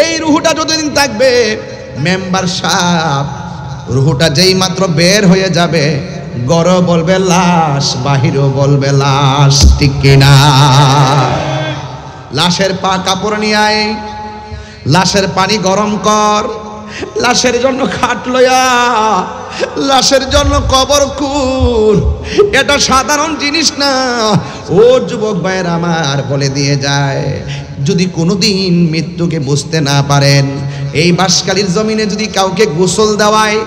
এই রুহুটা যতদিন থাকবে মেম্বার সাহেব, রুহুটা যেই মাত্র বের হয়ে যাবে গরও বলবে লাশ, বাহিরও বলবে লাশ, ঠিক কিনা? লাশের পা কাপড় নিয়ে আয়, লাশের পানি গরম কর, লাশের জন্য খাট লয়া, লাশের জন্য কবর খুঁড়। এটা সাধারণ জিনিস না। ও যুবক ভাইয়ের আমার বলে দিয়ে যায়, যদি কোনোদিন মৃত্যুকে বুঝতে না পারেন, এই বাঁশখালীর জমিনে যদি কাউকে গোসল দেওয়ায়,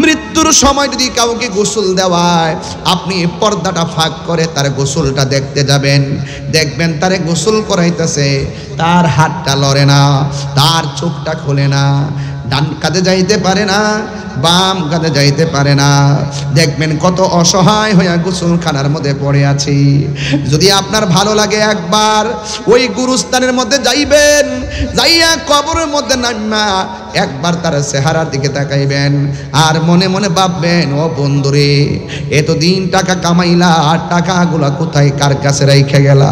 মৃত্যুর সময় যদি কাউকে গোসল দেওয়ায়, আপনি পর্দাটা ফাঁক করে তার গোসলটা দেখতে যাবেন, দেখবেন তারে গোসল করাইতেছে, তার হাতটা লড়ে না, তার চোখটা খোলে না, ডান কাঁধে যাইতে পারে না, বাম কাঁধে যাইতে পারে না। দেখবেন কত অসহায় হইয়া গোসলখানার মধ্যে পড়ে আছি। যদি আপনার ভালো লাগে একবার ওই গুরুস্থানের মধ্যে যাইবেন, যাইয়া কবরের মধ্যে নামা একবার তার চেহারার দিকে তাকাইবেন, আর মনে মনে ভাববেন, ও বন্ধুরে, এতদিন টাকা কামাইলা, আর টাকাগুলা কোথায় কার কাছে রেখে গেলা?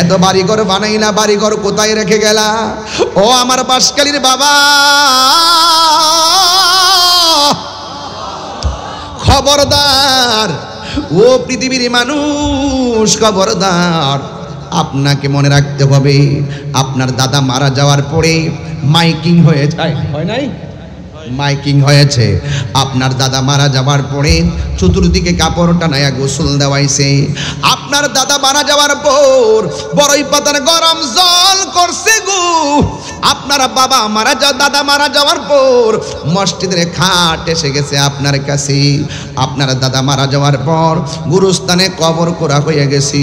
এত বাড়িঘর বানাইলা, বাড়িঘর কোথায় রেখে গেলা? ও আমার বাঁশখালীর বাবা, খবরদার! ও পৃথিবীর মানুষ, খবরদার! আপনাকে মনে রাখতে হবে, আপনার দাদা মারা যাওয়ার পরে মাইকিং হয়ে যায়, হয় নাই? মাইকিং হয়েছে। আপনার দাদা মারা যাওয়ার পরে চতুর্দিকে কাপড় টানায়া গোসল দেওয়াইছে। আপনার দাদা মারা যাওয়ার পর বড়ই পাতার গরম জল করছে গো। আপনার বাবা দাদা মারা যাওয়ার পর মসজিদের খাট এসে গেছে আপনার কাছে। আপনার দাদা মারা যাওয়ার পর গুরুস্থানে কবর করা হয়ে গেছে।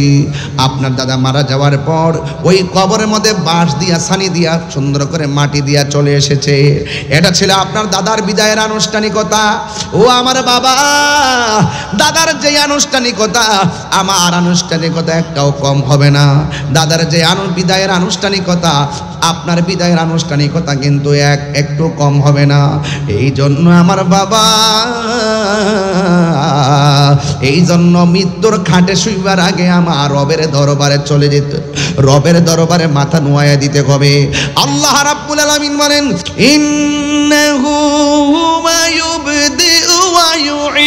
আপনার দাদা মারা যাওয়ার পর ওই কবরের মধ্যে বাঁশ দিয়া, ছানি দিয়া, সুন্দর করে মাটি দিয়া চলে এসেছে। এটা ছিল আপনার দাদার বিদায়ের আনুষ্ঠানিকতা। ও আমার বাবা, দাদার যে আনুষ্ঠানিকতা, আমার আনুষ্ঠানিকতা একটাও কম হবে না। দাদার যে বিদায়ের আনুষ্ঠানিকতা, আপনার বিদায়ের আনুষ্ঠানিকতা কিন্তু একটু কম হবে না। এই জন্য আমার বাবা, এই জন্য মৃত্যুর খাটে শুইবার আগে আমার রবের দরবারে চলে যেতে, রবের দরবারে মাথা নোয়াইয়া দিতে হবে। আল্লাহ রাব্বুল আলামিন বলেন, ইন্নাহু হুয়া ইউবদিউ ওয়া ইউঈদ।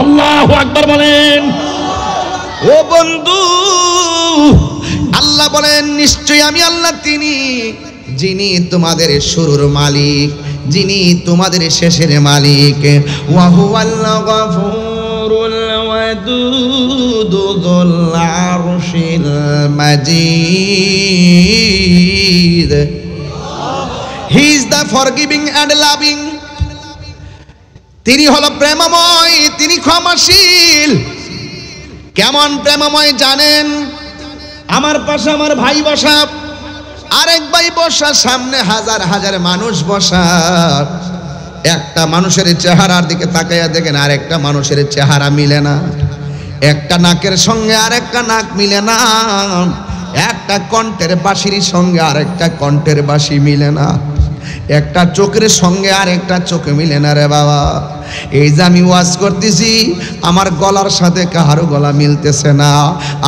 আল্লাহু আকবার বলেন। ও বন্ধু, আল্লাহ বলেন, নিশ্চয়ই আমি আল্লাহ তিনি যিনি তোমাদের শুরুর মালিক, যিনি তোমাদের শেষের মালিক। ওয়া হুয়াল গফুরুল ওয়াদুদু যুল আরশিল মাজিদ। He is the forgiving and loving. তিনি হলো প্রেমময়, তিনি ক্ষমাশীল। কেমন প্রেমময় জানেন? আমার পাশে আমার ভাই বসা, আরেক ভাই বসা, সামনে হাজার হাজার মানুষ বসা। একটা মানুষের চেহারার দিকে তাকাইয়া দেখেন, আরেকটা মানুষের চেহারা মিলে না। একটা নাকের সঙ্গে আরেকটা নাক মিলে না। একটা কণ্ঠের বাঁশির সঙ্গে আরেকটা কণ্ঠের বাঁশি মিলে না। একটা চোখের সঙ্গে আরেকটা চোখ মিলে না রে বাবা। এই যে আমি ওয়াজ করতেছি, আমার গলার সাথে কাহারও গলা মিলতেছে না।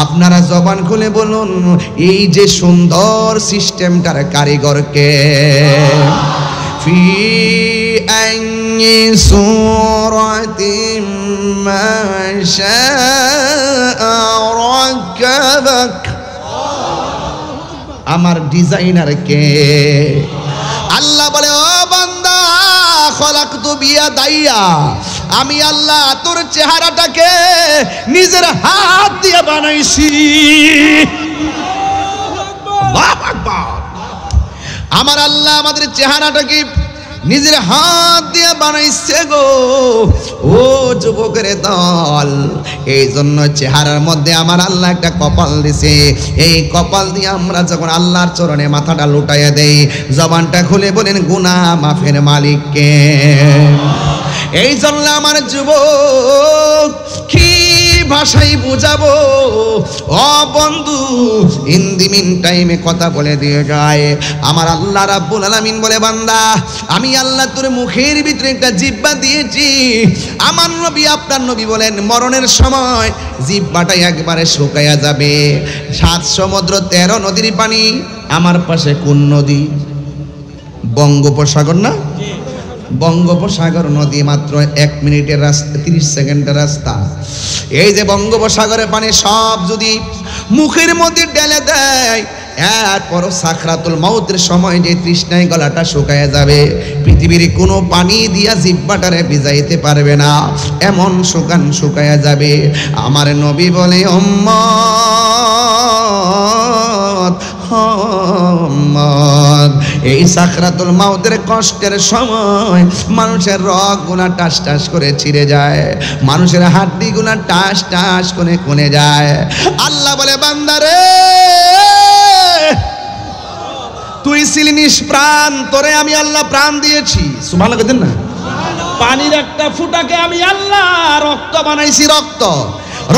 আপনারা জবান খুলে বলুন, এই যে সুন্দর সিস্টেমটার কারিগরকে। ফি আইয়ি সূরাতিন মা শাআ রাকাবাক। আমার ডিজাইনার কে? আল্লাহ বলে, ও বান্দা, খলাকতু বিয়াদাইয়া, আমি আল্লাহ তোর চেহারাটাকে নিজের হাত দিয়ে বানাইছি। আল্লাহু আকবার। আমার আল্লাহ আমাদের চেহারাটাকে নিজের হাত দিয়ে বানাইছে গো। ও যুবকের দল, এই জন্য চেহারার মধ্যে আমার আল্লাহ একটা কপাল দিছে। এই কপাল দিয়ে আমরা যখন আল্লাহর চরণে মাথাটা লুটাইয়া দেই, জবানটা খুলে বলেন, গুনাহ মাফের মালিককে। এই জন্য আমার যুবক, কি ভাষায় বুঝাবো? ও বন্ধু, ইন দি মিন টাইমে কথা বলে দিয়ে যায়। আমার আল্লাহ রাব্বুল আলামিন বলে, বান্দা আমি আল্লাহ তোর মুখের ভিতরে একটা জিহ্বা দিয়েছি। আমার নবী আপনার নবী বলেন মরণের সময় জিহ্বাটা একবারে শুকায়া যাবে। 7 সমুদ্র 13 নদীর পানি। আমার পাশে কোন নদী? বঙ্গোপসাগর না? বঙ্গোপসাগর নদী মাত্র 1 মিনিটের রাস্তা, 30 সেকেন্ডের রাস্তা। এই যে বঙ্গোপসাগরের পানি সব যদি মুখের মধ্যে ঢেলে দেয়, এরপর সাকরাতুল মাউতের সময় যে তৃষ্ণায় গলাটা শুকায় যাবে, পৃথিবীর কোনো পানি দিয়া জিহ্বাটারে ভিজাইতে পারবে না, এমন শুকায় যাবে। আমার নবী বলে, এই সাকরাতুল মাউতের কষ্টের সময় মানুষের রগগুলা টাস টাস করে ছিঁড়ে যায়, মানুষের হাড্ডিগুলা টাস টাস করে কমে যায়। আল্লাহ বলে, বান্দারে তুই ছিলি নিষ্প্রাণ, তোরে আমি আল্লাহ প্রাণ দিয়েছি। সুবহানাল্লাহ বলেন না? পানির একটা ফুটাকে আমি আল্লাহ রক্ত বানাইছি।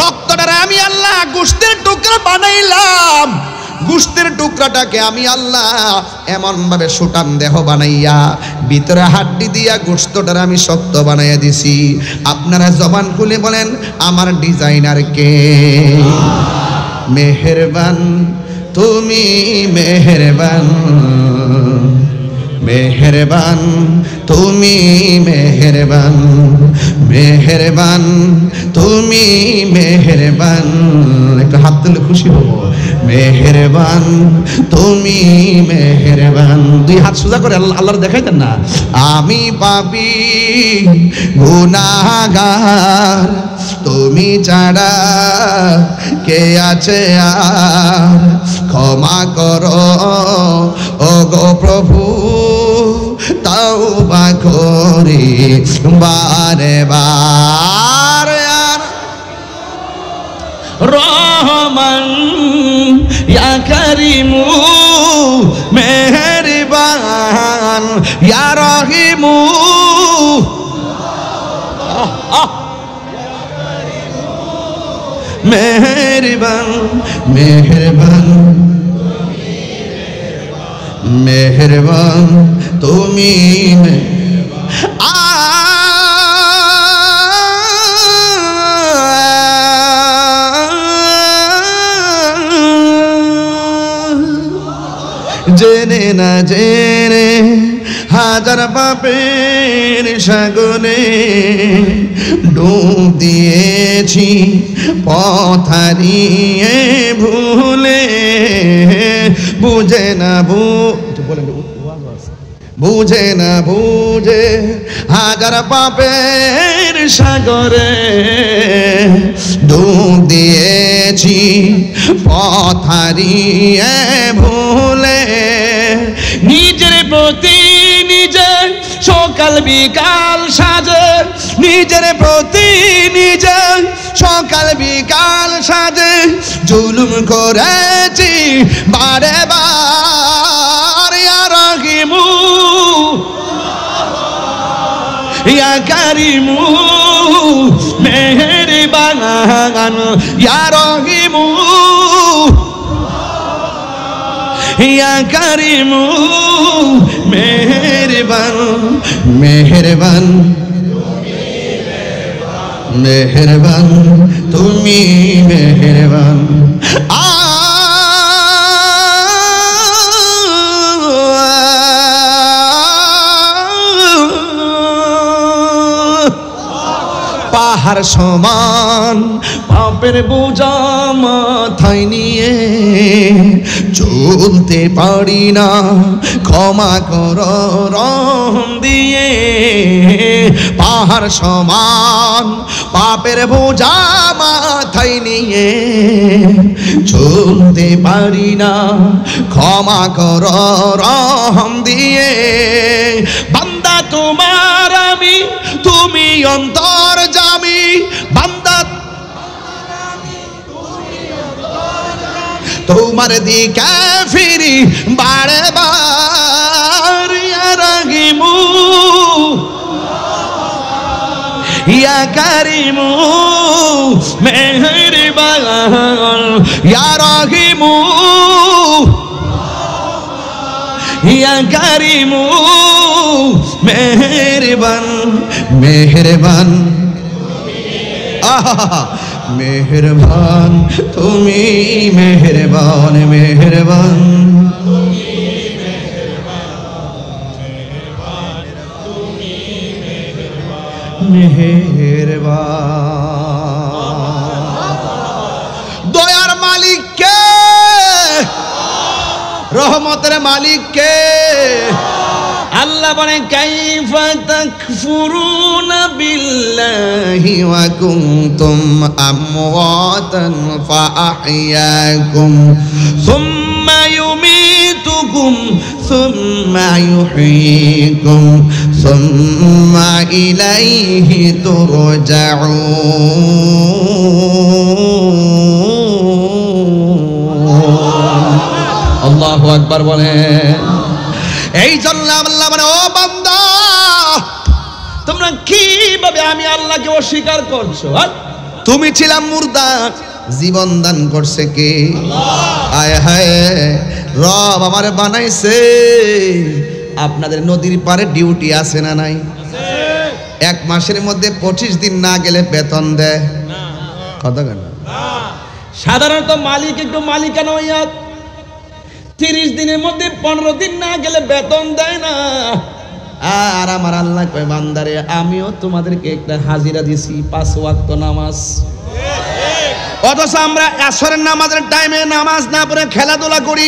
রক্তটারে আমি আল্লাহ গোশতের টুকরা বানাইলাম। গোশতের টুকরাটাকে আমি আল্লাহ এমন ভাবে সুটাম দেহ বানাইয়া ভিতরে হাড্ডি দিয়া গোশতটারে আমি শক্ত বানাইয়া দিছি। আপনারা জবান খুলে বলেন, আমার ডিজাইনার কে? মেহেরবান, তুমি মেহেরবান, মেহেরবান তুমি মেহেরবান, মেহেরবান তুমি মেহেরবান। একটু হাত তুলে খুশি হবো। মেহেরবান তুমি মেহেরবান। 2 হাত সোজা করে আল্লাহর দেখাইতেন না? আমি পাপী গুনাহগার, তুমি ছাড়া কে আছে আর? ক্ষমা করো ও গো প্রভু, তাওবা করি বারে বার। রহমান ইয়া করিমু মেহেরবান ইয়া রহিমু। মেহেরবান মেহেরবান মেহেরবান তুমি। জেনে না জেনে হাজার পাপের সাগরে ডুব দিয়েছি, পথ হারিয়ে ভুলে। বুঝে না বুঝে না বুঝে হাজার পাপের সাগরে ডুব দিয়েছি, পথ হারিয়ে ভুলে। নিজের প্রতি নিজে সকাল বিকাল সাজে, নিজের প্রতি নিজে সকাল বিকাল সাজে জুলুম করেছি বারে বার। ইয়া রহিমু ইয়া করিমু মেহেরবান ইয়া রহিমু ইয়া করিমু মেহেরবান মেহেরবান মেহেরবান তুমি মেহেরবান। পাহাড় সমান পাপের বোঝা মাথায় নিয়ে চলতে পারি না, ক্ষমা করো রহম দিয়ে। পাহাড় সমান পাপের বোঝা মাথায় নিয়ে চলতে পারি না, ক্ষমা করো রহম দিয়ে। বান্দা তোমার আমি, তুমি অন্তর্যামী। বান্দা তোমার দিকে ফিরি বারে বার। ইয়া রহিমু ইয়া কারিমু মেহেরবান ইয়া রহিমু ইয়া কারিমু মেহেরবান মেহেরবান আহা মেহেরবান তুমি মেহেরবান মেহেরবান মেহেরবান দয়ার মালিক কে রহমতের মালিক কে আল্লাহ বলেন কাইফা তাকফুরুনা বিল্লাহি ওয়া কুনতুম আমওয়াতান ফাআহইয়াকুম সুম্মা ইউমীতুকুম সুম্মা ইউহয়ীকুম সুম্মা ইলাইহি তুরজাউন আল্লাহু আকবার বলেন এই জন্য আল্লাহ মানে ও বান্দা তোমরা কিভাবে আমি আল্লাহকে অস্বীকার করছো তুমি ছিলাম মুর্দা জীবন দান করছে কে আয় হায় রব আমারে বানাইছে আপনাদের নদীর পারে ডিউটি আছে না নাই এক মাসের মধ্যে 25 দিন না গেলে বেতন দেয় কথা কেন সাধারণত মালিক একটু মালিকানা হইয়া 30 দিনের মধ্যে 15 দিন না গেলে বেতন দেয় না আর আমার আল্লাহ কয় বান্দারে আমিও তোমাদেরকে একটা হাজিরা দিছি 5 ওয়াক্ত নামাজ অথচ আমরা আসরের নামাজের টাইমে নামাজ না পড়ে খেলাধুলা করি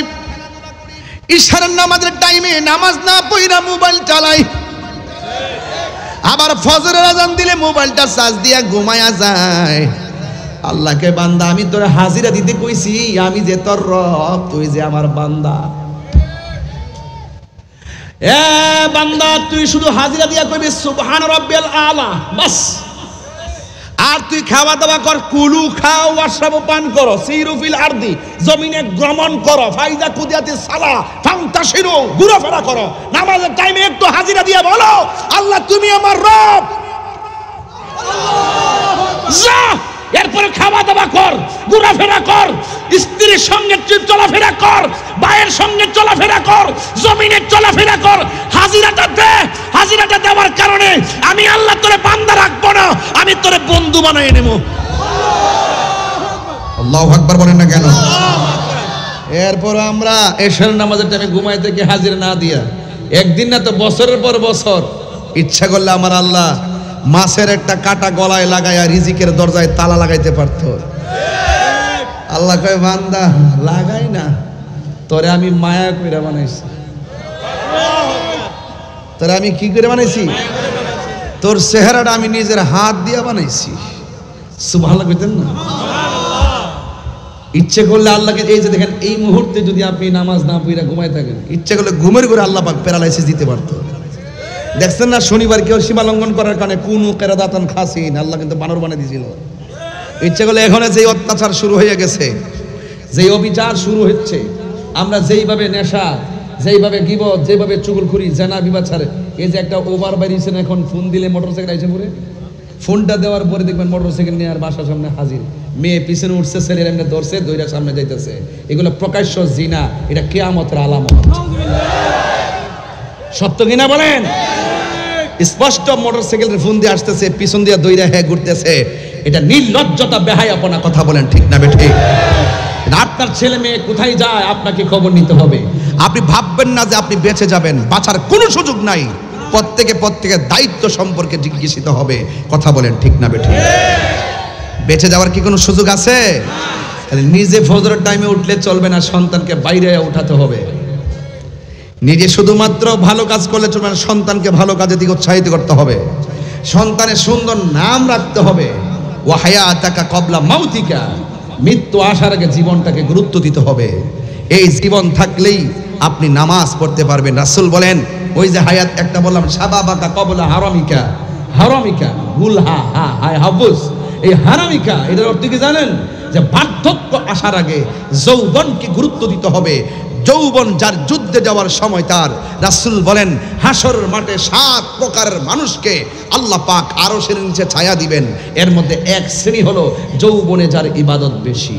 ইশারের নামাজের টাইমে নামাজ না পড়া মোবাইল চালাই আবার ফজরের আজান দিলে মোবাইলটা চার্জ দিয়া ঘুমায়া যায় আল্লাহকে বান্দা আমি তোর হাজিরা দিতে কইছি আমি যে তোর রব তুই যে আমার বান্দা এ বান্দা তুই শুধু হাজিরা দিয়া কইবি সুবহান রাব্বিয়াল আলা বাস আর তুই খাওয়া দাওয়া কর কুলু খাও ওয়াশরাবু পান করো সিরু ফিল আরদি জমিনে ভ্রমণ করো ফাইদা কুদিয়াতি সালা ফান্তাশিরু ঘোরাফেরা করো নামাজের টাইমে একটু হাজিরা দিয়া বলো আল্লাহ তুমি আমার রব যা এরপরে খাওয়া দাওয়া কর ঘোরাফেরা কর স্ত্রীর সঙ্গে চলাফেরা কর ভাইয়ের সঙ্গে চলাফেরা কর জমিনে চলাফেরা কর হাজিরাটা দে হাজিরাটা দেওয়ার কারণে আমি আল্লাহ তোরে বান্দা রাখবো না আমি তোরে বন্ধু বানিয়ে নেব আল্লাহু আকবার বলেন না কেন এরপর আমরা এশার নামাজের টাইমে ঘুমাইতে কি হাজিরা না দিয়া একদিন না তো বছরের পর বছর ইচ্ছা করলে আমার আল্লাহ মাছের একটা কাটা গলায় লাগায়া রিজিকের দরজায় তালা লাগাইতে পারতো আল্লাহ কয় বান্দা লাগাই না তোরে আমি মায়া কইরা বানাইছি তোরে আমি কি করে বানাইছি তোর চেহারাটা আমি নিজের হাত দিয়ে বানাইছি সুবহানাল্লাহ কইতেন না ইচ্ছে করলে আল্লাহকে এই যে দেখেন এই মুহূর্তে যদি আপনি নামাজ না পড়া ঘুমায় থাকেন ইচ্ছে করলে ঘুমের ঘরে আল্লাহ পাক প্যারালাইসিস দিতে পারতো দেখছেন না শনিবার কেউ সীমা লঙ্ঘন করার কারণে কুনু কেরাদাতান খাসিন আল্লাহ কিন্তু বানর বানিয়ে দিয়েছিল ইচ্ছে করলে এখন যেই অত্যাচার শুরু হয়ে গেছে যেই অবিচার শুরু হচ্ছে আমরা যেইভাবে নেশা যেইভাবে গিবত যেভাবে চুগলখুরি জেনা বিবাচার এই যে একটা ওভার বাইরেছেন এখন ফোন দিলে মোটরসাইকেল আইসে পড়ে ফোনটা দেওয়ার পরে দেখবেন মোটরসাইকেল নিয়ে আর বাসার সামনে হাজির মেয়ে পিছনে উঠছে ছেলের এমনি ধরছে দইরা সামনে যাইতেছে এগুলো প্রকাশ্য জিনা এটা কিয়ামতের আলামত সত্য কিনা বলেন স্পষ্ট মোটরসাইকেলের ফোন দিয়ে আসতেছে পিছন দিয়ে দইরা হ্যাঁ ঘুরতেছে এটা নির্লজ্জতা বেহায়াপনা কথা বলেন ঠিক না বেঠে আপনার ছেলে মেয়ে কোথায় যায় আপনাকে খবর নিতে হবে আপনি ভাববেন না যে আপনি বেঁচে যাবেন বাঁচার কোনো সুযোগ নাই প্রত্যেকের দায়িত্ব সম্পর্কে জিজ্ঞাসিত হবে কথা বলেন ঠিক না বেঠে বেঁচে যাওয়ার কি কোনো সুযোগ আছে নিজে ফজরের টাইমে উঠলে চলবে না সন্তানকে বাইরে উঠাতে হবে নিজে শুধুমাত্র ভালো কাজ করলে চলবে না সন্তানকে ভালো কাজের দিকে উৎসাহিত করতে হবে সন্তানের সুন্দর নাম রাখতে হবে ওয়া হায়াতাকা ক্বাবলা মাউতিকা মৃত্যু আসার আগে জীবনটাকে গুরুত্ব দিতে হবে এই জীবন থাকলেই আপনি নামাজ পড়তে পারবেন রাসূল বলেন ওই যে হায়াত একটা বললাম শাবাবাকা ক্বাবলা হারামিকা হারামিকা গুলহা হা হায় হাবুস এই হারামিকা এটার অর্থ কি জানেন যে বার্ধক্য আসার আগে যৌবনকে গুরুত্ব দিতে হবে যৌবন যার যুদ্ধে যাওয়ার সময় তার, রাসূল বলেন হাসর মাঠে 7 প্রকারের মানুষকে আল্লাহ পাক আরশের নিচে ছায়া দিবেন। এর মধ্যে এক শ্রেণী হলো যৌবনে যার ইবাদত বেশি।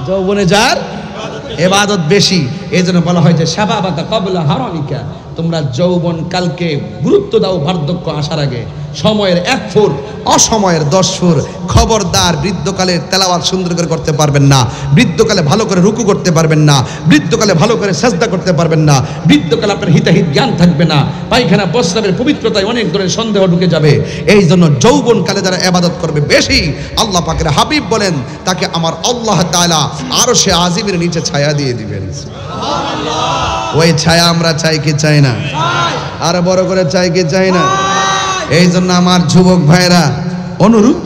যৌবনে যার ইবাদত বেশি, এই জন্য বলা হয় যে শাবাবাতা ক্বাবলা হারামিকা, তোমরা যৌবন কালকে গুরুত্ব দাও বার্ধক্য আসার আগে। সময়ের 1 ফুর, অসময়ের 10 ফুর। খবরদার বৃদ্ধকালে তেলাওয়াত সুন্দর করে করতে পারবেন না, বৃদ্ধকালে ভালো করে রুকু করতে পারবেন না, বৃদ্ধকালে ভালো করে সাজদা করতে পারবেন না, বৃদ্ধকালে আপনার হিতাহিত জ্ঞান থাকবে না, পায়খানা প্রস্রাবের পবিত্রতায় অনেক ধরনের সন্দেহ ঢুকে যাবে। এই জন্য যৌবনকালে যারা ইবাদত করবে বেশি, আল্লাহ পাকের হাবিব বলেন তাকে আমার আল্লাহ তাআলা আরশে আজিমের নিচে ছায়া দিয়ে দিবেন। সুবহানাল্লাহ। ওই ছায়া আমরা চাই কি চাই না? আর বড় করে চাই কি চাই না? এই জন্য আমার যুবক ভাইরা অনুরোধ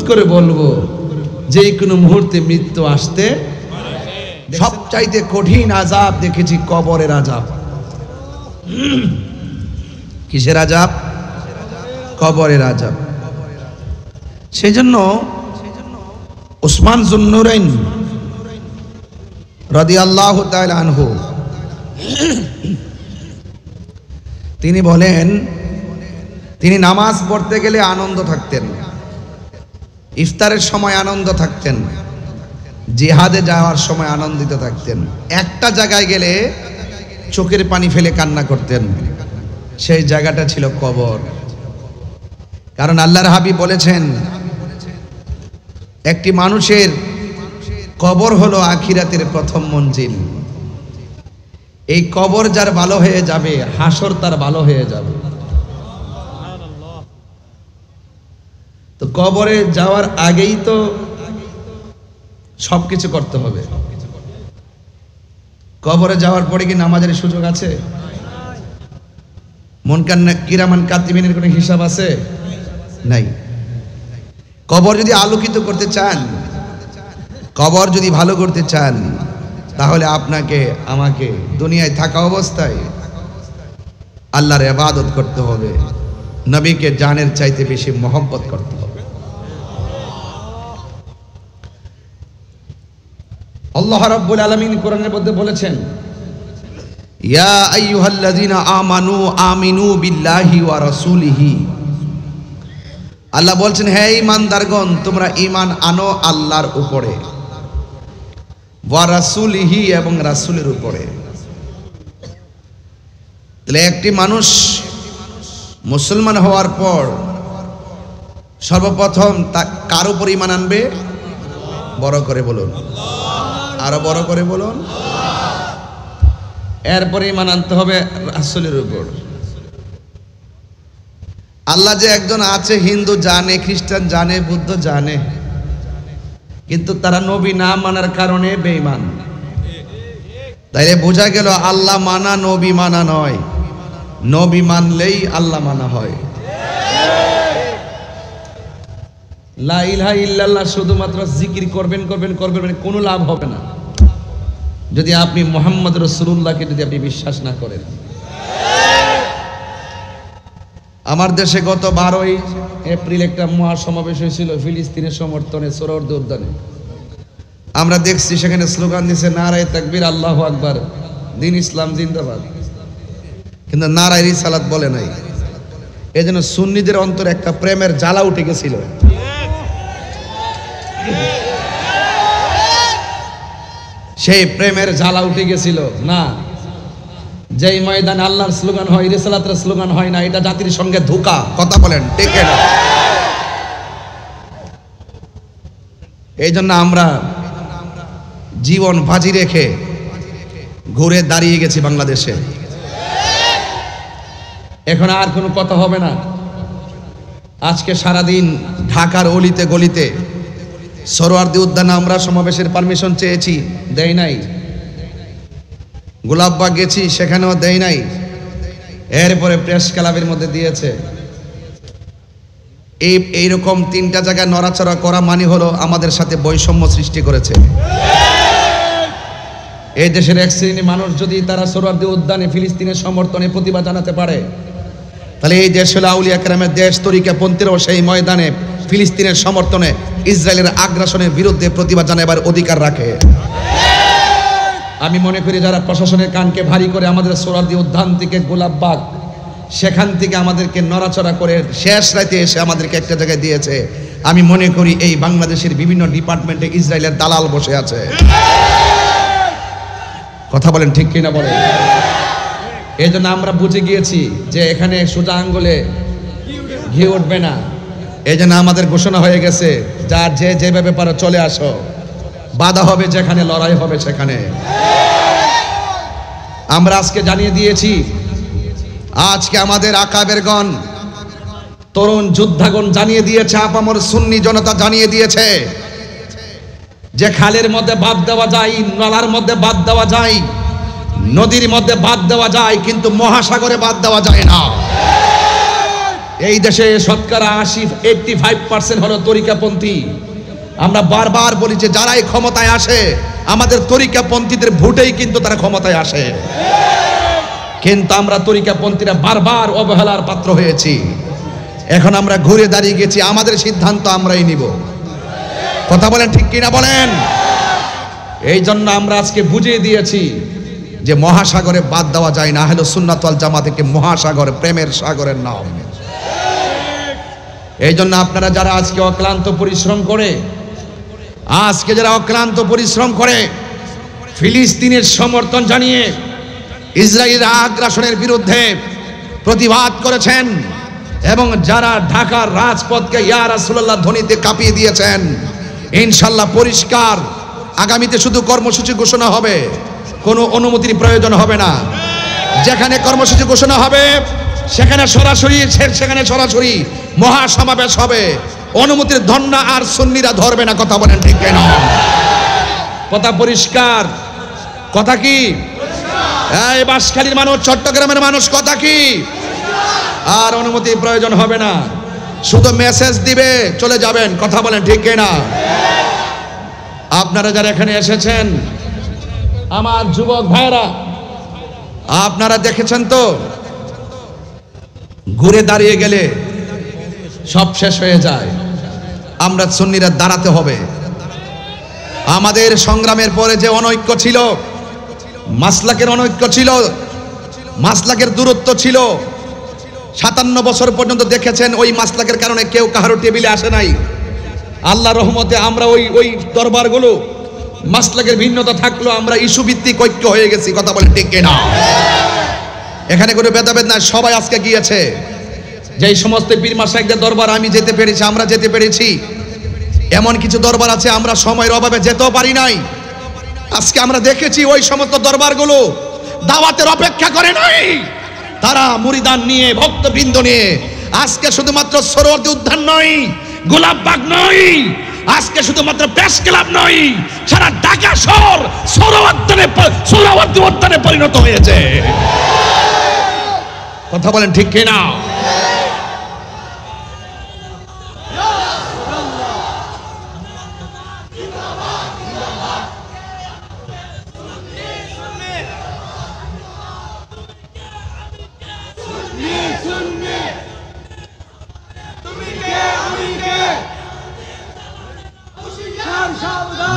করে বলবো যে কোনো মুহূর্তে মৃত্যু আসতে, সবচাইতে কঠিন আযাব দেখেছি কবরের আযাব। কিসের আযাব? কবরের আযাব। সেজন্য উসমান যুন্নুরাইন রাদিয়াল্লাহু তাআলা আনহু তিনি বলেন, তিনি নামাজ পড়তে গেলে আনন্দ থাকতেন, ইফতারের সময় আনন্দ থাকতেন, জিহাদে যাওয়ার সময় আনন্দিত থাকতেন। একটা জায়গায় গেলে চোখের পানি ফেলে কান্না করতেন, সেই জায়গাটা ছিল কবর। কারণ আল্লাহর হাবিব বলেছেন একটি মানুষের কবর হলো আখিরাতের প্রথম মঞ্জিল। এই কবর যার ভালো হয়ে যাবে, হাসর তার ভালো হয়ে যাবে। তো কবরে যাওয়ার আগেই তো সবকিছু করতে হবে। কবরে যাওয়ার পরে কি নামাজের সুযোগ আছে? মুনকার কিরামান কাতিবিনের কোনো হিসাব আছে? নাই। কবর যদি আলোকিত করতে চান, কবর যদি ভালো করতে চান, তাহলে আপনাকে আমাকে দুনিয়ায় থাকা অবস্থায় আল্লাহর ইবাদত করতে হবে, নবীকে জানের চাইতে বেশি মহব্বত করতে হবে। আল্লাহ রাব্বুল আলামিন কোরআনের মধ্যে বলেছেন, ইয়া আইয়ুহাল্লাযীনা আমানু আমিনু বিল্লাহি ওয়া রাসূলিহি। আল্লাহ বলছেন, হে ঈমানদারগণ, তোমরা ঈমান আনো আল্লাহর উপরে, ওয়া রাসূলিহি, এবং রাসূলের উপরে। তাহলে একটি মানুষ মুসলমান হওয়ার পর সর্বপ্রথম কার উপর ঈমান আনবে? বড় করে বলুন, আরো বড় করে বলুন। এরপরে ঈমান আনতে হবে রাসূলের উপর। আল্লাহ যে একজন আছে, হিন্দু জানে, খ্রিস্টান জানে, বুদ্ধ জানে, কিন্তু তারা নবী না মানার কারণে বেঈমান। তাইলে বোঝা গেল আল্লাহ মানা নবী মানা নয়, নবী মানলেই আল্লাহ মানা হয়। লা ইলাহা ইল্লাল্লাহ শুধুমাত্র জিকির করবেন কোনো লাভ হবে না যদি আপনি মুহাম্মদ রাসূলুল্লাহকে যদি আপনি বিশ্বাস না করেন। আমার দেশে গত 12ই এপ্রিল একটা মহাসমাবেশ হয়েছিল ফিলিস্তিনের সমর্থনে সোহরাওয়ার্দী উদ্যানে। আমরা দেখছি সেখানে স্লোগান দিছে নারায়ে তাকবীর, আল্লাহু আকবার, দ্বীন ইসলাম জিন্দাবাদ, কিন্তু নারায়ে রিসালাত বলে নাই। এজন্য সুন্নিদের অন্তরে একটা প্রেমের জ্বালা উঠে গেছিল। সেই প্রেমের জ্বালা উঠে গেছিল না, যেই ময়দানে আল্লাহর স্লোগান হয়, রিসালাতের স্লোগান হয় না, এটা জাতির সঙ্গে ধোঁকা। কথা বলেন ঠিক না? এই জন্য আমরা জীবন বাজি রেখে ঘুরে দাঁড়িয়ে গেছি বাংলাদেশে। এখন আর কোনো কথা হবে না। আজকে সারাদিন ঢাকার অলিতে গলিতে সোহরাওয়ার্দী উদ্যানে আমরা সমাবেশের পারমিশন চেয়েছি, দেয় নাই। গোলাপবাগ গেছি, সেখানেও দেয় নাই। এরপরে প্রেস ক্লাবের মধ্যে দিয়েছে। এইরকম 3টা জায়গায় নড়াচড়া করা মানে হলো আমাদের সাথে বৈষম্য সৃষ্টি করেছে। এই দেশের এক শ্রেণী মানুষ যদি তারা সোহরাওয়ার্দী উদ্যানে ফিলিস্তিনের সমর্থনে প্রতিবাদ জানাতে পারে, তাহলে এই দেশ হলো আউলিয়া কেরামের দেশ। তরিকাপন্থীরাও সেই ময়দানে ফিলিস্তিনের সমর্থনে ইসরায়েলের আগ্রাসনের বিরুদ্ধে প্রতিবাদ জানাবার অধিকার রাখে। আমি মনে করি যারা প্রশাসনের কানকে ভারী করে আমাদের সোহরাওয়ার্দী উদ্যান থেকে গোলাপবাগ সেখান থেকে আমাদেরকে নড়াচড়া করে শেষ রাতে এসে আমাদেরকে একটা জায়গায় দিয়েছে, আমি মনে করি এই বাংলাদেশের বিভিন্ন ডিপার্টমেন্টে ইসরায়েলের দালাল বসে আছে। কথা বলেন ঠিক কিনা বলেন? এই জন্য আমরা বুঝে গিয়েছি যে এখানে সোজা আঙ্গুলে ঘি উঠবে না। এই জন্য আমাদের ঘোষণা হয়ে গেছে, যার যে যেভাবে পারো চলে আসো, বাধা হবে যেখানে, লড়াই হবে সেখানে। আমরা আজকে জানিয়ে দিয়েছি, আজকে আমাদের আকাবেরগণ তরুণ যোদ্ধাগণ জানিয়ে দিয়েছে, আপামর সুন্নি জনতা জানিয়ে দিয়েছে যে খালের মধ্যে বাদ দেওয়া যায়, নালার মধ্যে বাদ দেওয়া যায়, নদীর মধ্যে বাদ দেওয়া যায়, কিন্তু মহাসাগরে বাদ দেওয়া যায় না। এই দেশে শতকরা 85% হলো তরিকাপন্থী। আমরা বারবার বলি যে যারাই ক্ষমতায় আসে আমাদের তরিকাপন্থীদের ভোটেই কিন্তু তারা ক্ষমতায় আসে, কিন্তু আমরা তরিকাপন্থীরা বারবার অবহেলার পাত্র হয়েছি। এখন আমরা ঘুরে দাঁড়িয়ে গেছি, আমাদের সিদ্ধান্ত আমরাই নিব। কথা বলেন ঠিক কিনা বলেন? এই জন্য আমরা আজকে বুঝিয়ে দিয়েছি যে মহাসাগরে বাদ দেওয়া যায় না। আহলে সুন্নাত ওয়াল জামাত থেকে মহাসাগর প্রেমের সাগরের নাম। এই জন্য আপনারা যারা আজকে অক্লান্ত পরিশ্রম করে, আজকে যারা অক্লান্ত পরিশ্রম করে ফিলিস্তিনের সমর্থন জানিয়ে ইসরায়েলের আগ্রাসনের বিরুদ্ধে প্রতিবাদ করেছেন এবং যারা ঢাকার রাজপথকে ইয়া রাসূলুল্লাহ ধ্বনিতে কাঁপিয়ে দিয়েছেন, ইনশাআল্লাহ পরিষ্কার আগামীতে শুধু কর্মসূচি ঘোষণা হবে, কোনো অনুমতির প্রয়োজন হবে না। যেখানে কর্মসূচি ঘোষণা হবে সেখানে সরাসরি মহাসমাবেশ হবে। অনুমতির ধন্না আর সুন্নিরা ধরবে না। কথা বলেন ঠিক কেন? কথা পরিষ্কার। কথা কি? এই বাঁশখালীর মানুষ, চট্টগ্রামের মানুষ, কথা কি? আর অনুমতির প্রয়োজন হবে না, শুধু মেসেজ দিবে, চলে যাবেন। কথা বলেন ঠিক কিনা? আপনারা যারা এখানে এসেছেন, আমার যুবক ভাইরা, আপনারা দেখেছেন তো ঘুরে দাঁড়িয়ে গেলে সব শেষ হয়ে যায়। আমরা সুন্নিরা দাঁড়াতে হবে। আমাদের সংগ্রামের পরে যে অনৈক্য ছিল, মাসলাকের অনৈক্য ছিল, মাসলাকের দূরত্ব ছিল, 57 বছর পর্যন্ত দেখেছেন ওই মাসলাকের কারণে কেউ কাহারো টেবিলে আসে নাই। আল্লাহর রহমতে আমরা ওই দরবারগুলো মাসলাকের ভিন্নতা থাকলো, আমরা ইস্যু ভিত্তিক ঐক্য হয়ে গেছি। কথা বলেন ঠিক কিনা? এখানে কোনো ভেদাভেদ নাই, সবাই আজকে গিয়েছে। যেই সমস্ত পীর মাশায়েখদের দরবার আমি যেতে পেরেছি, আমরা যেতে পেরেছি, এমন কিছু দরবার আছে আমরা সময়ের অভাবে যেতেও পারি নাই। আজকে আমরা দেখেছি ওই সমস্ত দরবারগুলো দাওয়াতের অপেক্ষা করে নাই। তারা মুরিদান নিয়ে, ভক্তবৃন্দ নিয়ে আজকে শুধুমাত্র সোহরাওয়ার্দী উদ্যান নয়, গোলাপবাগ নয়, আজকে শুধুমাত্র প্রেস ক্লাব নয়, সারা ঢাকা শহর সোহরাওয়ার্দী উদ্যানে পরিণত হয়েছে। কথা বলেন ঠিক কিনা?